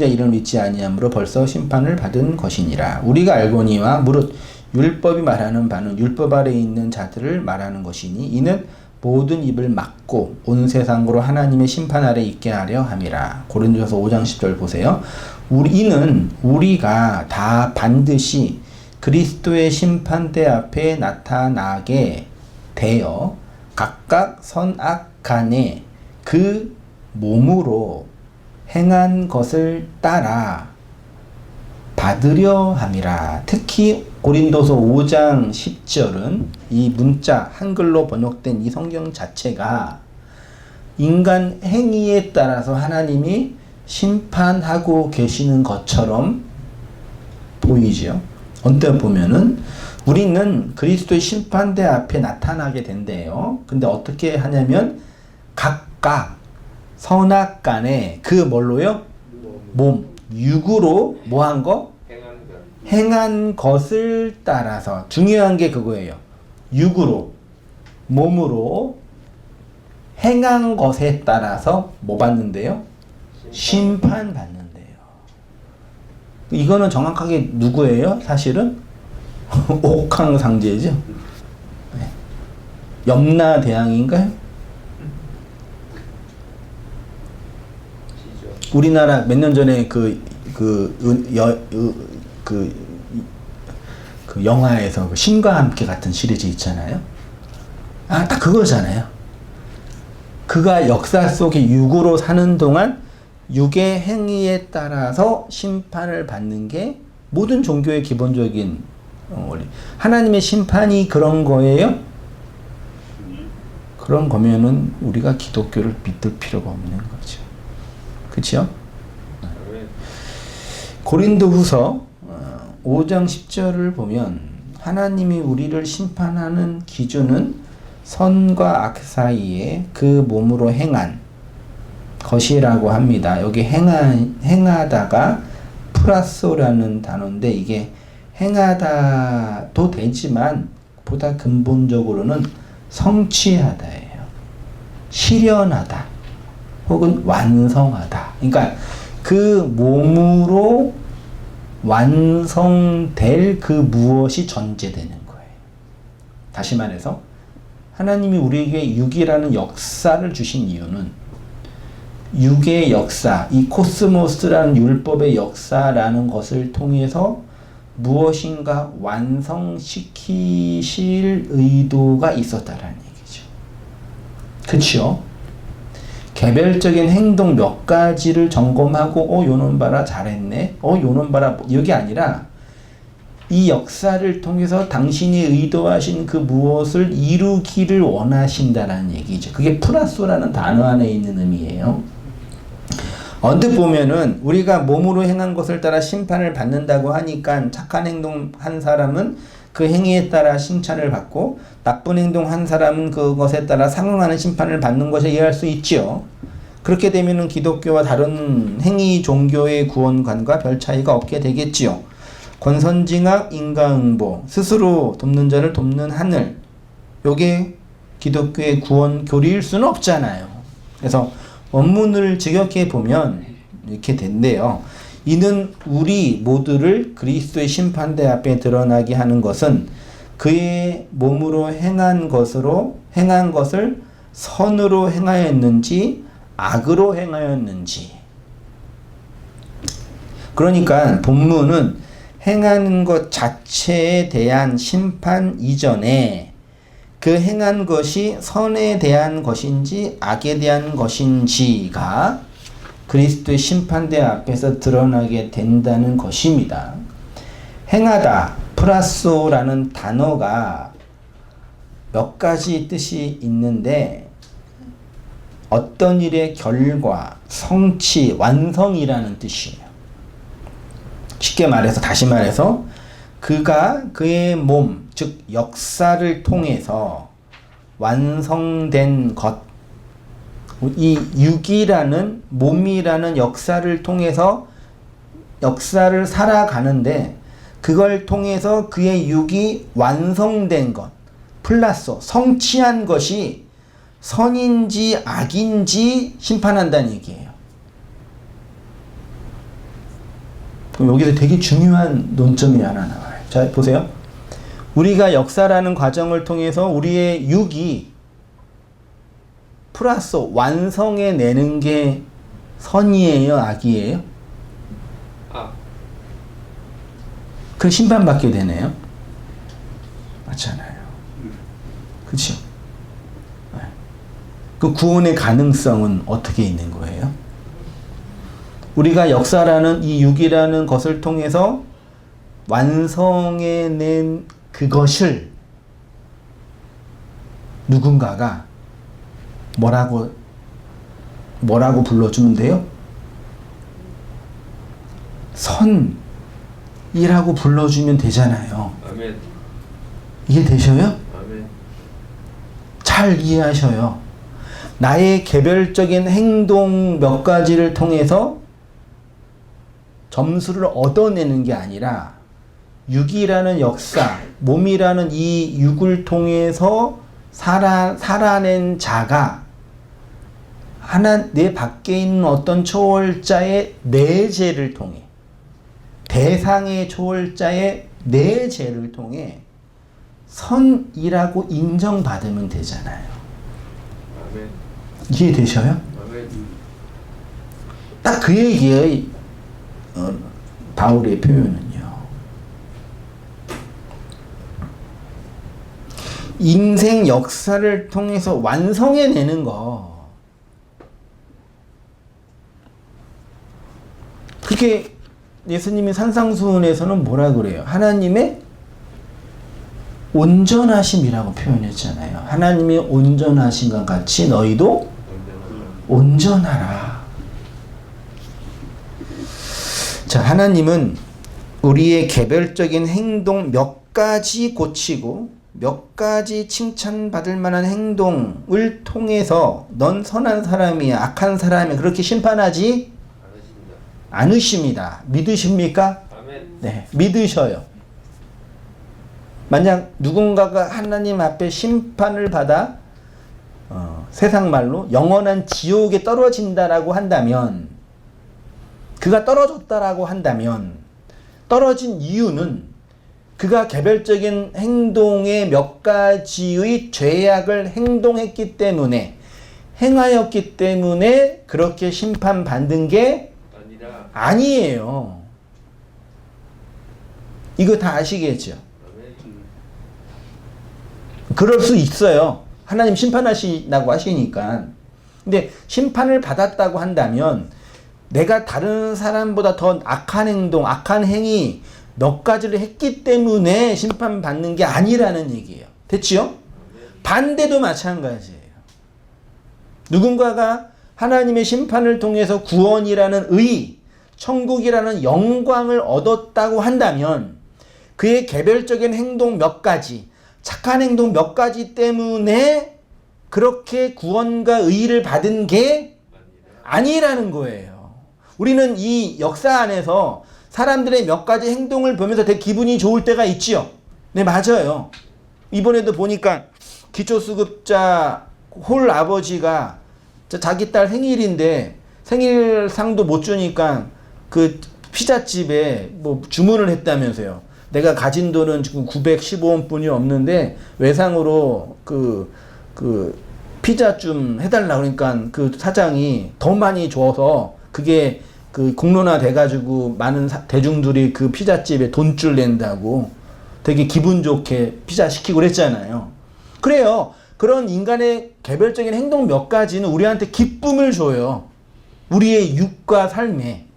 이름을 믿지 아니함으로 벌써 심판을 받은 것이니라. 우리가 알거니와 무릇 율법이 말하는 바는 율법 아래에 있는 자들을 말하는 것이니 이는 모든 입을 막고 온 세상으로 하나님의 심판 아래 있게 하려 함이라. 고린도전서 5장 10절 보세요. 우리가 다 반드시 그리스도의 심판대 앞에 나타나게 되어 각각 선악 간에 그 몸으로 행한 것을 따라 받으려 함이라. 특히 고린도서 5장 10절은 이 문자 한글로 번역된 이 성경 자체가 인간 행위에 따라서 하나님이 심판하고 계시는 것처럼 보이죠. 언뜻 보면은 우리는 그리스도의 심판대 앞에 나타나게 된대요. 근데 어떻게 하냐면 각각 선악간에 그 뭘로요? 몸, 육으로 뭐한 거? 행한 것을 따라서. 중요한 게 그거예요. 육으로, 몸으로 행한 것에 따라서 뭐 받는데요? 심판 받는데요. 이거는 정확하게 누구예요? 사실은 옥황상제죠. 네. 염라대왕인가요? 우리나라 몇 년 전에 그 영화에서 신과 함께 같은 시리즈 있잖아요. 아, 딱 그거잖아요. 그가 역사 속에 육으로 사는 동안 육의 행위에 따라서 심판을 받는 게 모든 종교의 기본적인 원리. 하나님의 심판이 그런 거예요? 그런 거면은 우리가 기독교를 믿을 필요가 없는 거죠. 그렇죠? 고린도후서 5장 10절을 보면 하나님이 우리를 심판하는 기준은 선과 악 사이에 그 몸으로 행한 것이라고 합니다. 여기 행하다가 프라소라는 단어인데 이게 행하다도 되지만 보다 근본적으로는 성취하다예요. 실현하다 혹은 완성하다. 그러니까 그 몸으로 완성될 그 무엇이 전제되는 거예요. 다시 말해서 하나님이 우리에게 육이라는 역사를 주신 이유는 육의 역사, 이 코스모스라는 율법의 역사라는 것을 통해서 무엇인가 완성시키실 의도가 있었다라는 얘기죠. 그렇죠? 개별적인 행동 몇 가지를 점검하고 요놈 봐라 잘했네, 요놈 봐라 이게 아니라 이 역사를 통해서 당신이 의도하신 그 무엇을 이루기를 원하신다라는 얘기죠. 그게 프라소라는 단어 안에 있는 의미예요. 언뜻 보면은 우리가 몸으로 행한 것을 따라 심판을 받는다고 하니까 착한 행동 한 사람은 그 행위에 따라 칭찬을 받고 나쁜 행동 한 사람은 그것에 따라 상응하는 심판을 받는 것을 이해할 수 있죠. 그렇게 되면은 기독교와 다른 행위 종교의 구원관과 별 차이가 없게 되겠지요. 권선징악, 인과응보, 스스로 돕는 자를 돕는 하늘. 요게 기독교의 구원 교리일 수는 없잖아요. 그래서 원문을 직역해 보면 이렇게 된대요. 이는 우리 모두를 그리스도의 심판대 앞에 드러나게 하는 것은 그의 몸으로 행한 것을 선으로 행하였는지 악으로 행하였는지. 그러니까 본문은 행하는 것 자체에 대한 심판 이전에 그 행한 것이 선에 대한 것인지 악에 대한 것인지가 그리스도의 심판대 앞에서 드러나게 된다는 것입니다. 행하다, 프라소라는 단어가 몇 가지 뜻이 있는데 어떤 일의 결과, 성취, 완성이라는 뜻이에요. 쉽게 말해서, 다시 말해서 그가 그의 몸, 즉 역사를 통해서 완성된 것, 이 육이라는 몸이라는 역사를 통해서 역사를 살아가는데 그걸 통해서 그의 육이 완성된 것, 플라소, 성취한 것이 선인지 악인지 심판한다는 얘기예요. 그럼 여기서 되게 중요한 논점이 하나 나와요. 자, 보세요. 우리가 역사라는 과정을 통해서 우리의 육이 플러스 완성해 내는 게 선이에요, 악이에요? 그럼 심판받게 되네요. 맞잖아요. 그렇죠? 그 구원의 가능성은 어떻게 있는 거예요? 우리가 역사라는 이 육이라는 것을 통해서 완성해낸 그것을 누군가가 뭐라고 불러주면 돼요? 선이라고 불러주면 되잖아요. 아멘. 이해되셔요? 아멘. 잘 이해하셔요. 나의 개별적인 행동 몇 가지를 통해서 점수를 얻어내는 게 아니라 육이라는 역사, 몸이라는 이 육을 통해서 살아낸 자가 내 밖에 있는 어떤 초월자의 내재를 통해, 대상의 초월자의 내재를 통해 선이라고 인정받으면 되잖아요. 아멘. 이해되셔요? 아멘. 딱 그 얘기예요. 바울의 표현은요. 인생 역사를 통해서 완성해내는 거. 그게 예수님이 산상수훈에서는 뭐라 그래요? 하나님의 온전하심이라고 표현했잖아요. 하나님이 온전하신 것 같이 너희도 온전하라. 자, 하나님은 우리의 개별적인 행동 몇 가지 고치고 몇 가지 칭찬받을 만한 행동을 통해서 넌 선한 사람이야, 악한 사람이야 그렇게 심판하지 않으십니다. 믿으십니까? 아멘. 네, 믿으셔요. 만약 누군가가 하나님 앞에 심판을 받아 세상 말로 영원한 지옥에 떨어진다라고 한다면, 그가 떨어졌다라고 한다면 떨어진 이유는 그가 개별적인 행동의 몇 가지의 죄악을 행하였기 때문에 그렇게 심판받는 게 아니에요. 이거 다 아시겠죠? 그럴 수 있어요. 하나님 심판하시라고 하시니까. 근데 심판을 받았다고 한다면 내가 다른 사람보다 더 악한 행동, 악한 행위 몇 가지를 했기 때문에 심판받는 게 아니라는 얘기예요. 됐지요? 반대도 마찬가지예요. 누군가가 하나님의 심판을 통해서 구원이라는 의, 천국이라는 영광을 얻었다고 한다면 그의 개별적인 행동 몇 가지, 착한 행동 몇 가지 때문에 그렇게 구원과 의를 받은 게 아니라는 거예요. 우리는 이 역사 안에서 사람들의 몇 가지 행동을 보면서 되게 기분이 좋을 때가 있지요. 네, 맞아요. 이번에도 보니까 기초수급자 홀 아버지가 자기 딸 생일인데 생일상도 못 주니까 그 피자집에 뭐 주문을 했다면서요. 내가 가진 돈은 지금 915원 뿐이 없는데 외상으로 그 피자 좀 해달라 그러니까 그 사장이 더 많이 줘서 그게 그 공론화 돼가지고 많은 대중들이 그 피자집에 돈줄 낸다고 되게 기분 좋게 피자 시키고 그랬잖아요. 그래요. 그런 인간의 개별적인 행동 몇 가지는 우리한테 기쁨을 줘요. 우리의 육과 삶에.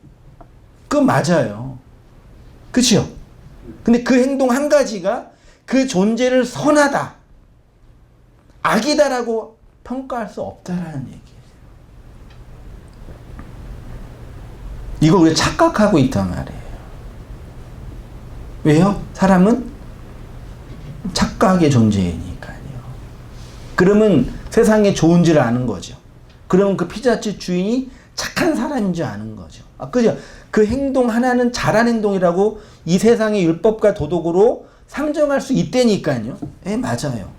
그건 맞아요. 그치요? 근데 그 행동 한 가지가 그 존재를 선하다, 악이다라고 평가할 수 없다라는 얘기예요. 이걸 우리가 착각하고 있단 말이에요. 왜요? 사람은 착각의 존재이니까요. 그러면 세상에 좋은지를 아는 거죠. 그러면 그 피자집 주인이 착한 사람인 줄 아는 거죠. 그죠? 그 행동 하나는 잘한 행동이라고 이 세상의 율법과 도덕으로 상정할 수 있다니까요. 예, 맞아요.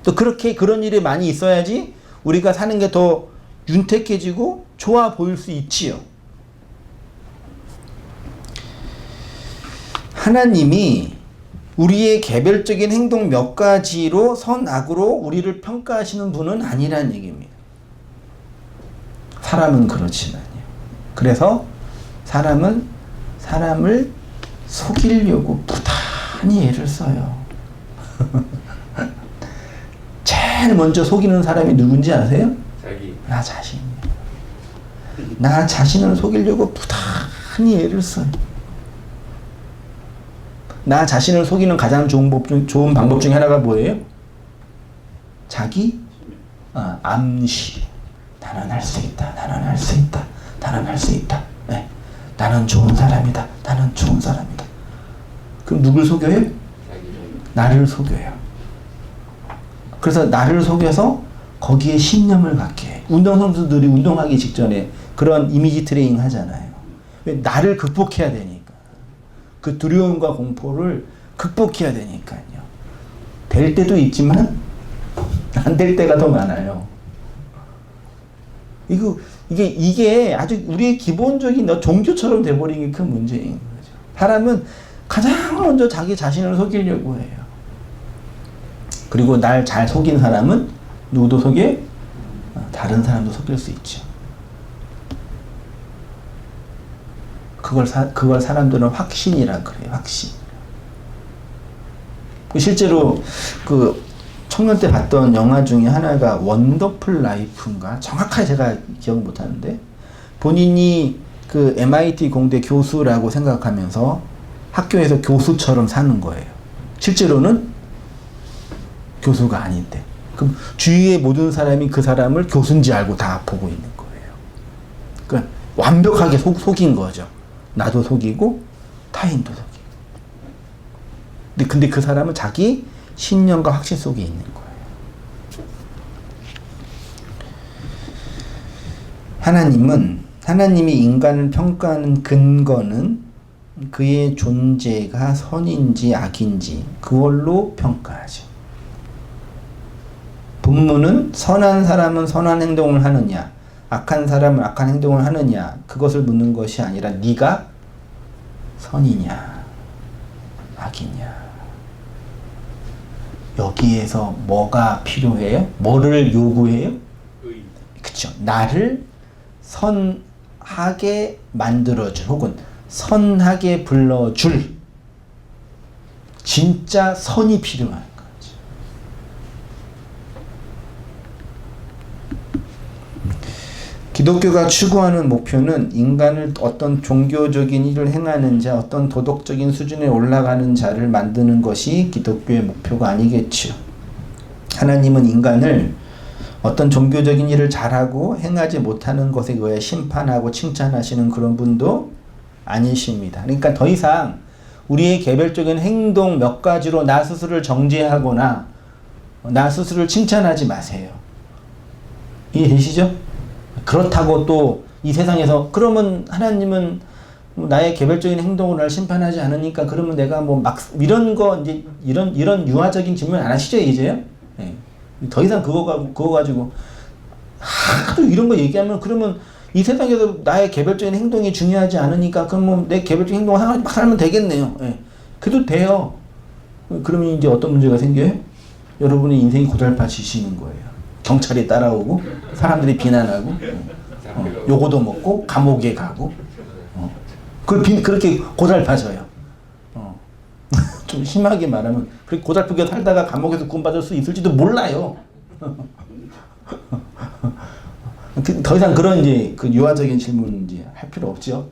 또 그런 일이 많이 있어야지 우리가 사는 게 더 윤택해지고 좋아 보일 수 있지요. 하나님이 우리의 개별적인 행동 몇 가지로 선악으로 우리를 평가하시는 분은 아니라는 얘기입니다. 사람은 그렇지만요. 그래서 사람은 사람을 속이려고 부단히 애를 써요. 제일 먼저 속이는 사람이 누군지 아세요? 나 자신이에요. 나 자신을 속이려고 부단히 애를 써요. 나 자신을 속이는 가장 좋은 방법 중에 하나가 뭐예요? 자기 암시. 나는 할 수 있다. 나는 할 수 있다. 나는 할 수 있다. 네. 나는 좋은 사람이다. 나는 좋은 사람이다. 그럼 누굴 속여요? 나를 속여요. 그래서 나를 속여서 거기에 신념을 갖게 해요. 운동선수들이 운동하기 직전에 그런 이미지 트레이닝 하잖아요. 왜? 나를 극복해야 되니까. 그 두려움과 공포를 극복해야 되니까요. 될 때도 있지만 안 될 때가 더 많아요. 이게 아주 우리의 기본적인 종교처럼 돼버린 게 큰 문제인 거죠. 사람은 가장 먼저 자기 자신을 속이려고 해요. 그리고 날 잘 속인 사람은 누구도 속여? 다른 사람도 속일 수 있죠. 그걸 사람들은 확신이라 그래요. 확신. 실제로 그 청년 때 봤던 영화 중에 하나가 원더풀 라이프인가? 정확하게 제가 기억 못 하는데 본인이 그 MIT 공대 교수라고 생각하면서 학교에서 교수처럼 사는 거예요. 실제로는 교수가 아닌데. 그럼 주위의 모든 사람이 그 사람을 교수인지 알고 다 보고 있는 거예요. 그러니까 완벽하게 속인 거죠. 나도 속이고 타인도 속이고. 근데 그 사람은 자기 신념과 확신 속에 있는 거예요. 하나님이 인간을 평가하는 근거는 그의 존재가 선인지 악인지 그걸로 평가하죠. 본문은 선한 사람은 선한 행동을 하느냐, 악한 사람은 악한 행동을 하느냐, 그것을 묻는 것이 아니라 네가 선이냐 악이냐. 여기에서 뭐가 필요해요? 뭐를 요구해요? 그쵸. 나를 선하게 만들어줄 혹은 선하게 불러줄 진짜 선이 필요한 거죠. 기독교가 추구하는 목표는 인간을 어떤 종교적인 일을 행하는 자, 어떤 도덕적인 수준에 올라가는 자를 만드는 것이 기독교의 목표가 아니겠지요. 하나님은 인간을 어떤 종교적인 일을 잘하고 행하지 못하는 것에 의해 심판하고 칭찬하시는 그런 분도 아니십니다. 그러니까 더 이상 우리의 개별적인 행동 몇 가지로 나 스스로를 정죄하거나 나 스스로를 칭찬하지 마세요. 이해되시죠? 그렇다고 또 이 세상에서 그러면 하나님은 나의 개별적인 행동으로 날 심판하지 않으니까 그러면 내가 뭐 막 이런 거 이제 이런 유화적인 질문 안 하시죠 이제요? 예. 더 이상 그거 가지고 하도 이런 거 얘기하면 그러면 이 세상에서 나의 개별적인 행동이 중요하지 않으니까 그럼 뭐 내 개별적인 행동을 막 살면 되겠네요. 예. 그래도 돼요. 그러면 이제 어떤 문제가 생겨요? 여러분의 인생이 고달파지시는 거예요. 경찰이 따라오고 사람들이 비난하고 요거도 먹고 감옥에 가고 그렇게 고달파져요. 좀 심하게 말하면 그렇게 고달프게 살다가 감옥에서 구원받을 수 있을지도 몰라요. 더 이상 그런 이제 그 유화적인 질문 이제 할 필요 없죠.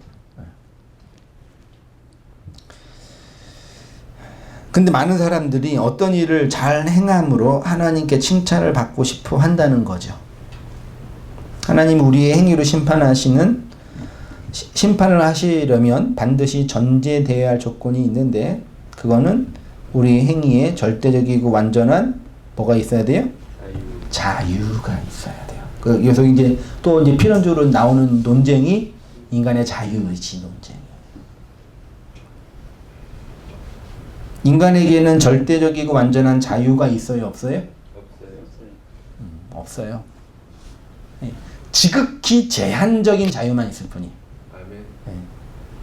근데 많은 사람들이 어떤 일을 잘 행함으로 하나님께 칭찬을 받고 싶어 한다는 거죠. 하나님 우리의 행위로 심판을 하시려면 반드시 전제되어야 할 조건이 있는데 그거는 우리의 행위에 절대적이고 완전한 뭐가 있어야 돼요? 자유가 있어야 돼요. 그래서 이제 또 이제 필연적으로 나오는 논쟁이 인간의 자유의지 논쟁. 인간에게는 절대적이고 완전한 자유가 있어요, 없어요? 없어요. 지극히 제한적인 자유만 있을 뿐이.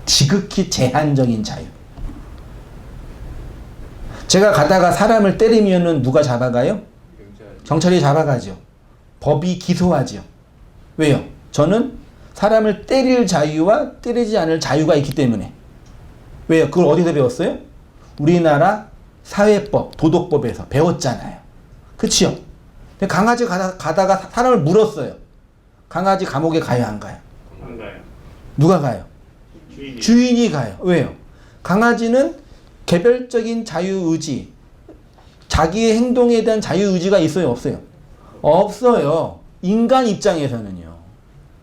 지극히 제한적인 자유. 제가 가다가 사람을 때리면은 누가 잡아가요? 경찰이 잡아가죠. 법이 기소하죠. 왜요? 저는 사람을 때릴 자유와 때리지 않을 자유가 있기 때문에. 왜요? 그걸 어디서 배웠어요? 우리나라 사회법, 도덕법에서 배웠잖아요. 그치요? 근데 강아지 가다가 사람을 물었어요. 강아지 감옥에 가요, 안 가요? 안 가요. 누가 가요? 주인이 가요. 왜요? 강아지는 개별적인 자유의지, 자기의 행동에 대한 자유의지가 있어요, 없어요? 없어요. 인간 입장에서는요.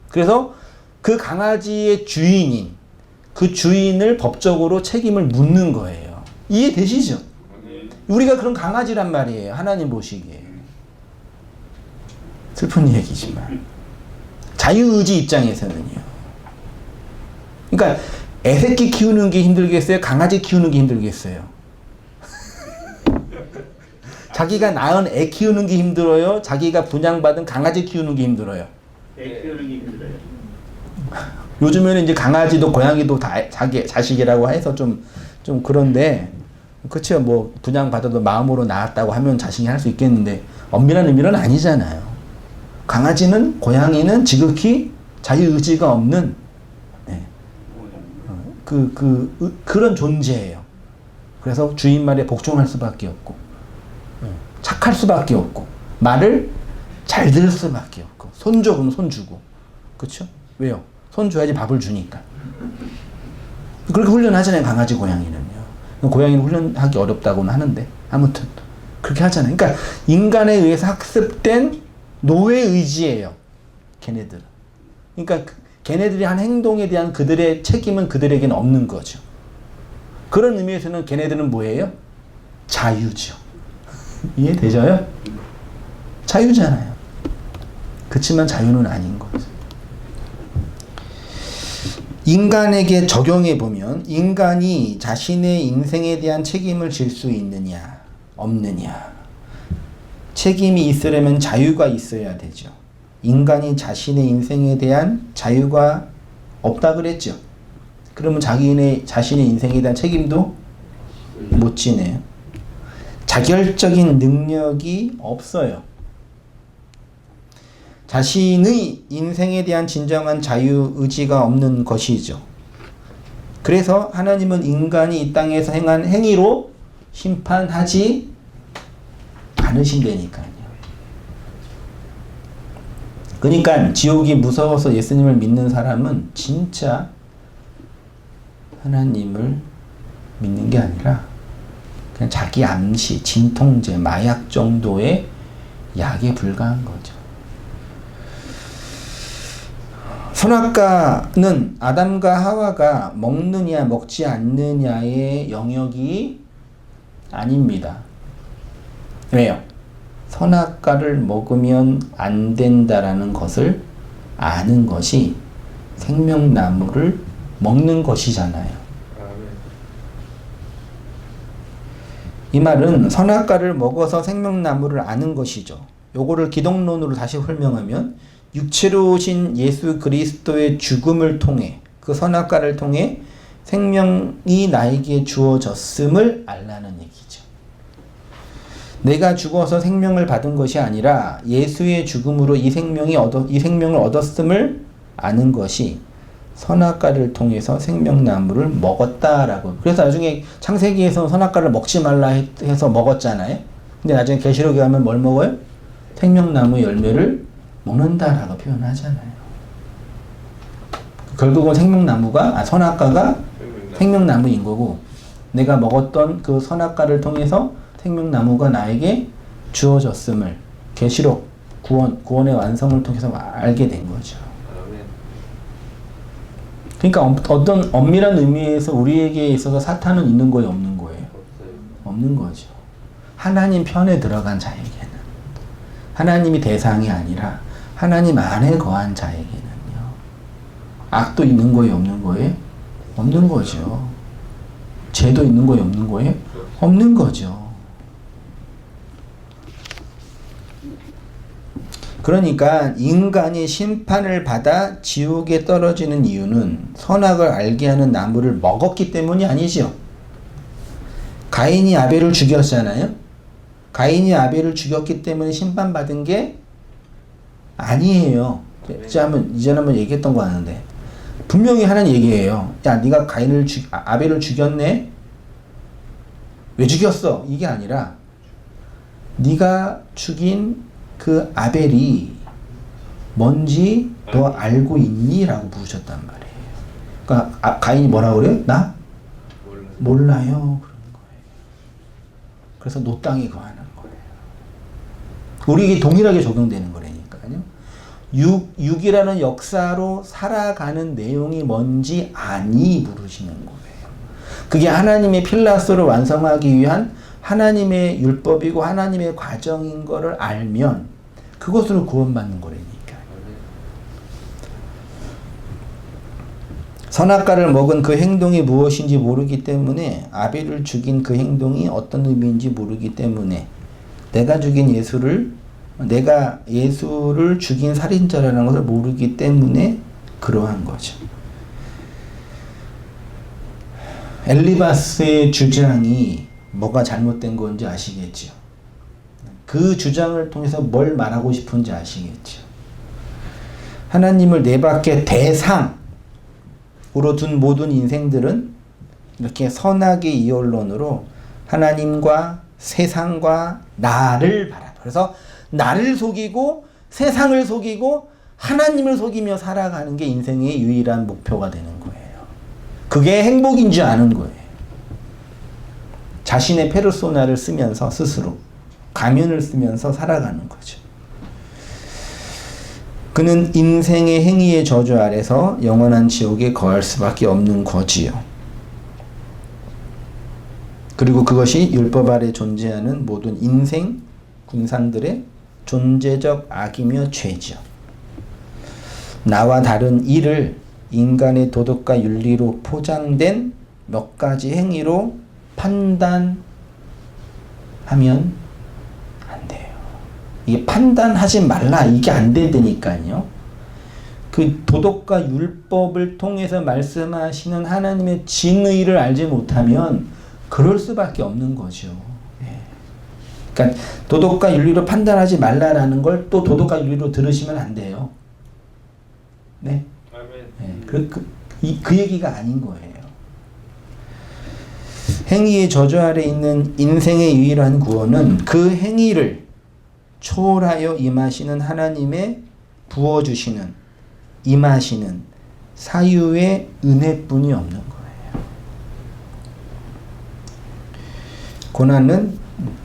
그래서 그 강아지의 주인인, 그 주인을 법적으로 책임을 묻는 거예요. 이해되시죠? 우리가 그런 강아지란 말이에요. 하나님 보시기에. 슬픈 얘기지만. 자유의지 입장에서는요. 그러니까 애새끼 키우는 게 힘들겠어요? 강아지 키우는 게 힘들겠어요? 자기가 낳은 애 키우는 게 힘들어요? 자기가 분양받은 강아지 키우는 게 힘들어요? 애 키우는 게 힘들어요. 요즘에는 이제 강아지도 고양이도 다 자기 자식이라고 해서 좀 그런데 그렇죠. 뭐 분양받아도 마음으로 낳았다고 하면 자신이 할 수 있겠는데 엄밀한 의미는 아니잖아요. 강아지는 고양이는 지극히 자유의지가 없는 그런 존재예요. 그래서 주인 말에 복종할 수밖에 없고 착할 수밖에 없고 말을 잘 들을 수밖에 없고 손 줘 그러면 손 주고 그렇죠? 왜요? 손 줘야지 밥을 주니까. 그렇게 훈련하잖아요. 강아지 고양이는요. 고양이는 훈련하기 어렵다고는 하는데 아무튼 그렇게 하잖아요. 그러니까 인간에 의해서 학습된 노예 의지예요. 걔네들은. 그러니까 걔네들이 한 행동에 대한 그들의 책임은 그들에게는 없는 거죠. 그런 의미에서는 걔네들은 뭐예요? 자유죠. 이해되죠요? 자유잖아요. 그렇지만 자유는 아닌 거죠. 인간에게 적용해 보면 인간이 자신의 인생에 대한 책임을 질 수 있느냐, 없느냐. 책임이 있으려면 자유가 있어야 되죠. 인간이 자신의 인생에 대한 자유가 없다 그랬죠. 그러면 자신의 인생에 대한 책임도 못 지네요. 자결적인 능력이 없어요. 자신의 인생에 대한 진정한 자유의지가 없는 것이죠. 그래서 하나님은 인간이 이 땅에서 행한 행위로 심판하지 않으신다니까요. 그러니까 지옥이 무서워서 예수님을 믿는 사람은 진짜 하나님을 믿는 게 아니라 그냥 자기 암시, 진통제, 마약 정도의 약에 불과한 거죠. 선악과는 아담과 하와가 먹느냐 먹지 않느냐의 영역이 아닙니다. 왜요? 선악과를 먹으면 안 된다라는 것을 아는 것이 생명나무를 먹는 것이잖아요. 이 말은 선악과를 먹어서 생명나무를 아는 것이죠. 요거를 기독론으로 다시 설명하면 육체로 오신 예수 그리스도의 죽음을 통해 그 선악과를 통해 생명이 나에게 주어졌음을 알라는 얘기죠. 내가 죽어서 생명을 받은 것이 아니라 예수의 죽음으로 이 생명을 얻었음을 아는 것이 선악과를 통해서 생명나무를 먹었다라고. 그래서 나중에 창세기에서 선악과를 먹지 말라 해서 먹었잖아요. 근데 나중에 계시록에 가면 뭘 먹어요? 생명나무 열매를 먹는다라고 표현하잖아요. 결국은 선악과가 생명나무인 거고, 내가 먹었던 그 선악과를 통해서 생명나무가 나에게 주어졌음을 계시록 구원의 완성을 통해서 알게 된 거죠. 그러니까 어떤 엄밀한 의미에서 우리에게 있어서 사탄은 있는 거예요, 없는 거예요? 없는 거죠. 하나님 편에 들어간 자에게는, 하나님이 대상이 아니라 하나님 안에 거한 자에게는요, 악도 있는 거예요, 없는 거예요? 없는 거죠. 죄도 있는 거예요, 없는 거예요? 없는 거죠. 그러니까 인간이 심판을 받아 지옥에 떨어지는 이유는 선악을 알게 하는 나무를 먹었기 때문이 아니죠. 가인이 아벨을 죽였잖아요. 가인이 아벨을 죽였기 때문에 심판받은 게 아니에요. 이전에 한번 얘기했던 거 아는데 분명히 하는 얘기예요. 야, 네가 아벨을 죽였네? 왜 죽였어? 이게 아니라 네가 죽인 그 아벨이 뭔지 너 알고 있니? 라고 물으셨단 말이에요. 그러니까 가인이 뭐라고 그래요? 나? 몰라요. 그러는 거예요. 그래서 노땅에 거하는 거예요. 우리에게 동일하게 적용되는 거라니까요. 육이라는 역사로 살아가는 내용이 뭔지 아니? 물으시는 거예요. 그게 하나님의 필라스로 완성하기 위한 하나님의 율법이고 하나님의 과정인 거를 알면 그것으로 구원받는 거라니까. 선악과를 먹은 그 행동이 무엇인지 모르기 때문에, 아벨을 죽인 그 행동이 어떤 의미인지 모르기 때문에, 내가 예수를 죽인 살인자라는 것을 모르기 때문에 그러한 거죠. 엘리바스의 주장이 뭐가 잘못된 건지 아시겠죠? 그 주장을 통해서 뭘 말하고 싶은지 아시겠죠? 하나님을 내 밖에 대상으로 둔 모든 인생들은 이렇게 선악의 이언론으로 하나님과 세상과 나를 바라봐. 그래서 나를 속이고 세상을 속이고 하나님을 속이며 살아가는 게 인생의 유일한 목표가 되는 거예요. 그게 행복인 줄 아는 거예요. 자신의 페르소나를 쓰면서 스스로 가면을 쓰면서 살아가는 거죠. 그는 인생의 행위의 저주 아래서 영원한 지옥에 거할 수밖에 없는 거지요. 그리고 그것이 율법 아래 존재하는 모든 인생 군상들의 존재적 악이며 죄죠. 나와 다른 이를 인간의 도덕과 윤리로 포장된 몇 가지 행위로 판단하면 안 돼요. 이게 판단하지 말라, 이게 안 된다니까요. 그 도덕과 율법을 통해서 말씀하시는 하나님의 진의를 알지 못하면 그럴 수밖에 없는 거죠. 그러니까 도덕과 윤리로 판단하지 말라라는 걸 또 도덕과 윤리로 들으시면 안 돼요. 네. 그 얘기가 아닌 거예요. 행위의 저주 아래 있는 인생의 유일한 구원은 그 행위를 초월하여 임하시는 하나님의 부어주시는, 임하시는 사유의 은혜뿐이 없는 거예요. 고난은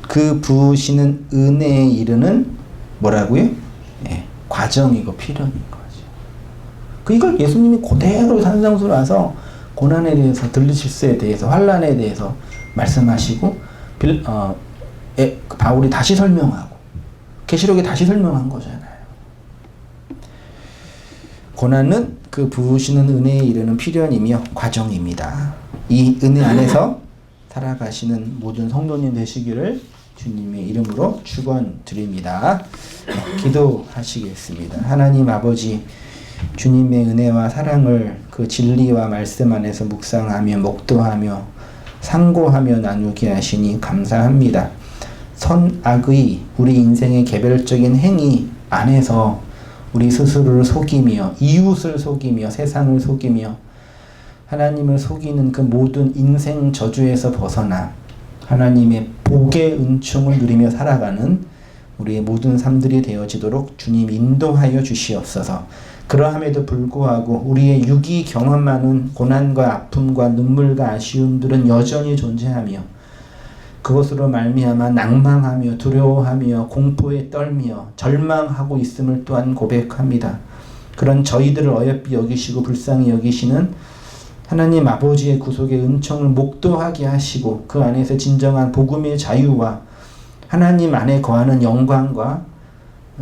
그 부으시는 은혜에 이르는 뭐라고요? 과정이고 필연인 거죠. 이걸 예수님이 그대로 산상수로 와서 고난에 대해서, 들리실세에 대해서, 환난에 대해서 말씀하시고 바울이 다시 설명하고 계시록에 다시 설명한 거잖아요. 고난은 그 부으시는 은혜에 이르는 필연이며 과정입니다. 이 은혜 안에서 살아가시는 모든 성도님 되시기를 주님의 이름으로 축원드립니다. 기도하시겠습니다. 하나님 아버지, 주님의 은혜와 사랑을 그 진리와 말씀 안에서 묵상하며 목도하며 상고하며 나누게 하시니 감사합니다. 선악의 우리 인생의 개별적인 행위 안에서 우리 스스로를 속이며 이웃을 속이며 세상을 속이며 하나님을 속이는 그 모든 인생 저주에서 벗어나 하나님의 복의 은총을 누리며 살아가는 우리의 모든 삶들이 되어지도록 주님 인도하여 주시옵소서. 그러함에도 불구하고 우리의 육이 경험하는 고난과 아픔과 눈물과 아쉬움들은 여전히 존재하며 그것으로 말미암아 낭망하며 두려워하며 공포에 떨며 절망하고 있음을 또한 고백합니다. 그런 저희들을 어여삐 여기시고 불쌍히 여기시는 하나님 아버지의 구속의 은총을 목도하게 하시고 그 안에서 진정한 복음의 자유와 하나님 안에 거하는 영광과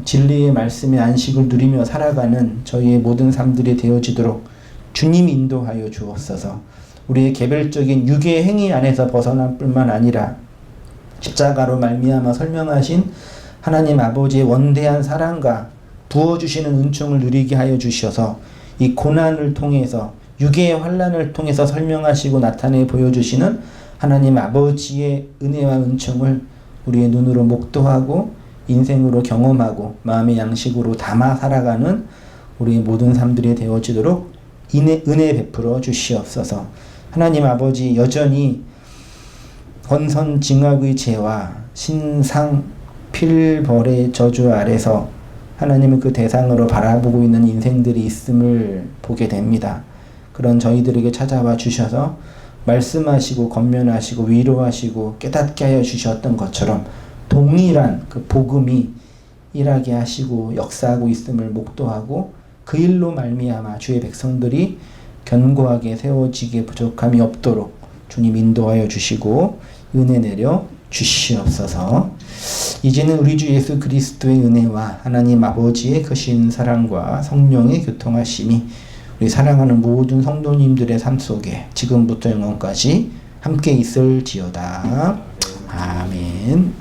진리의 말씀의 안식을 누리며 살아가는 저희의 모든 삶들이 되어지도록 주님 인도하여 주옵소서. 우리의 개별적인 육의 행위 안에서 벗어날 뿐만 아니라 십자가로 말미암아 설명하신 하나님 아버지의 원대한 사랑과 부어주시는 은총을 누리게 하여 주셔서 이 고난을 통해서 육의 환난을 통해서 설명하시고 나타내 보여주시는 하나님 아버지의 은혜와 은총을 우리의 눈으로 목도하고 인생으로 경험하고 마음의 양식으로 담아 살아가는 우리의 모든 삶들이 되어지도록 은혜 베풀어 주시옵소서. 하나님 아버지, 여전히 권선징악의 죄와 신상 필벌의 저주 아래서 하나님은 그 대상으로 바라보고 있는 인생들이 있음을 보게 됩니다. 그런 저희들에게 찾아와 주셔서 말씀하시고 권면하시고 위로하시고 깨닫게 하여 주셨던 것처럼 동일한 그 복음이 일하게 하시고 역사하고 있음을 목도하고 그 일로 말미암아 주의 백성들이 견고하게 세워지게 부족함이 없도록 주님 인도하여 주시고 은혜 내려 주시옵소서. 이제는 우리 주 예수 그리스도의 은혜와 하나님 아버지의 크신 사랑과 성령의 교통하심이 우리 사랑하는 모든 성도님들의 삶 속에 지금부터 영원까지 함께 있을지어다. 아멘.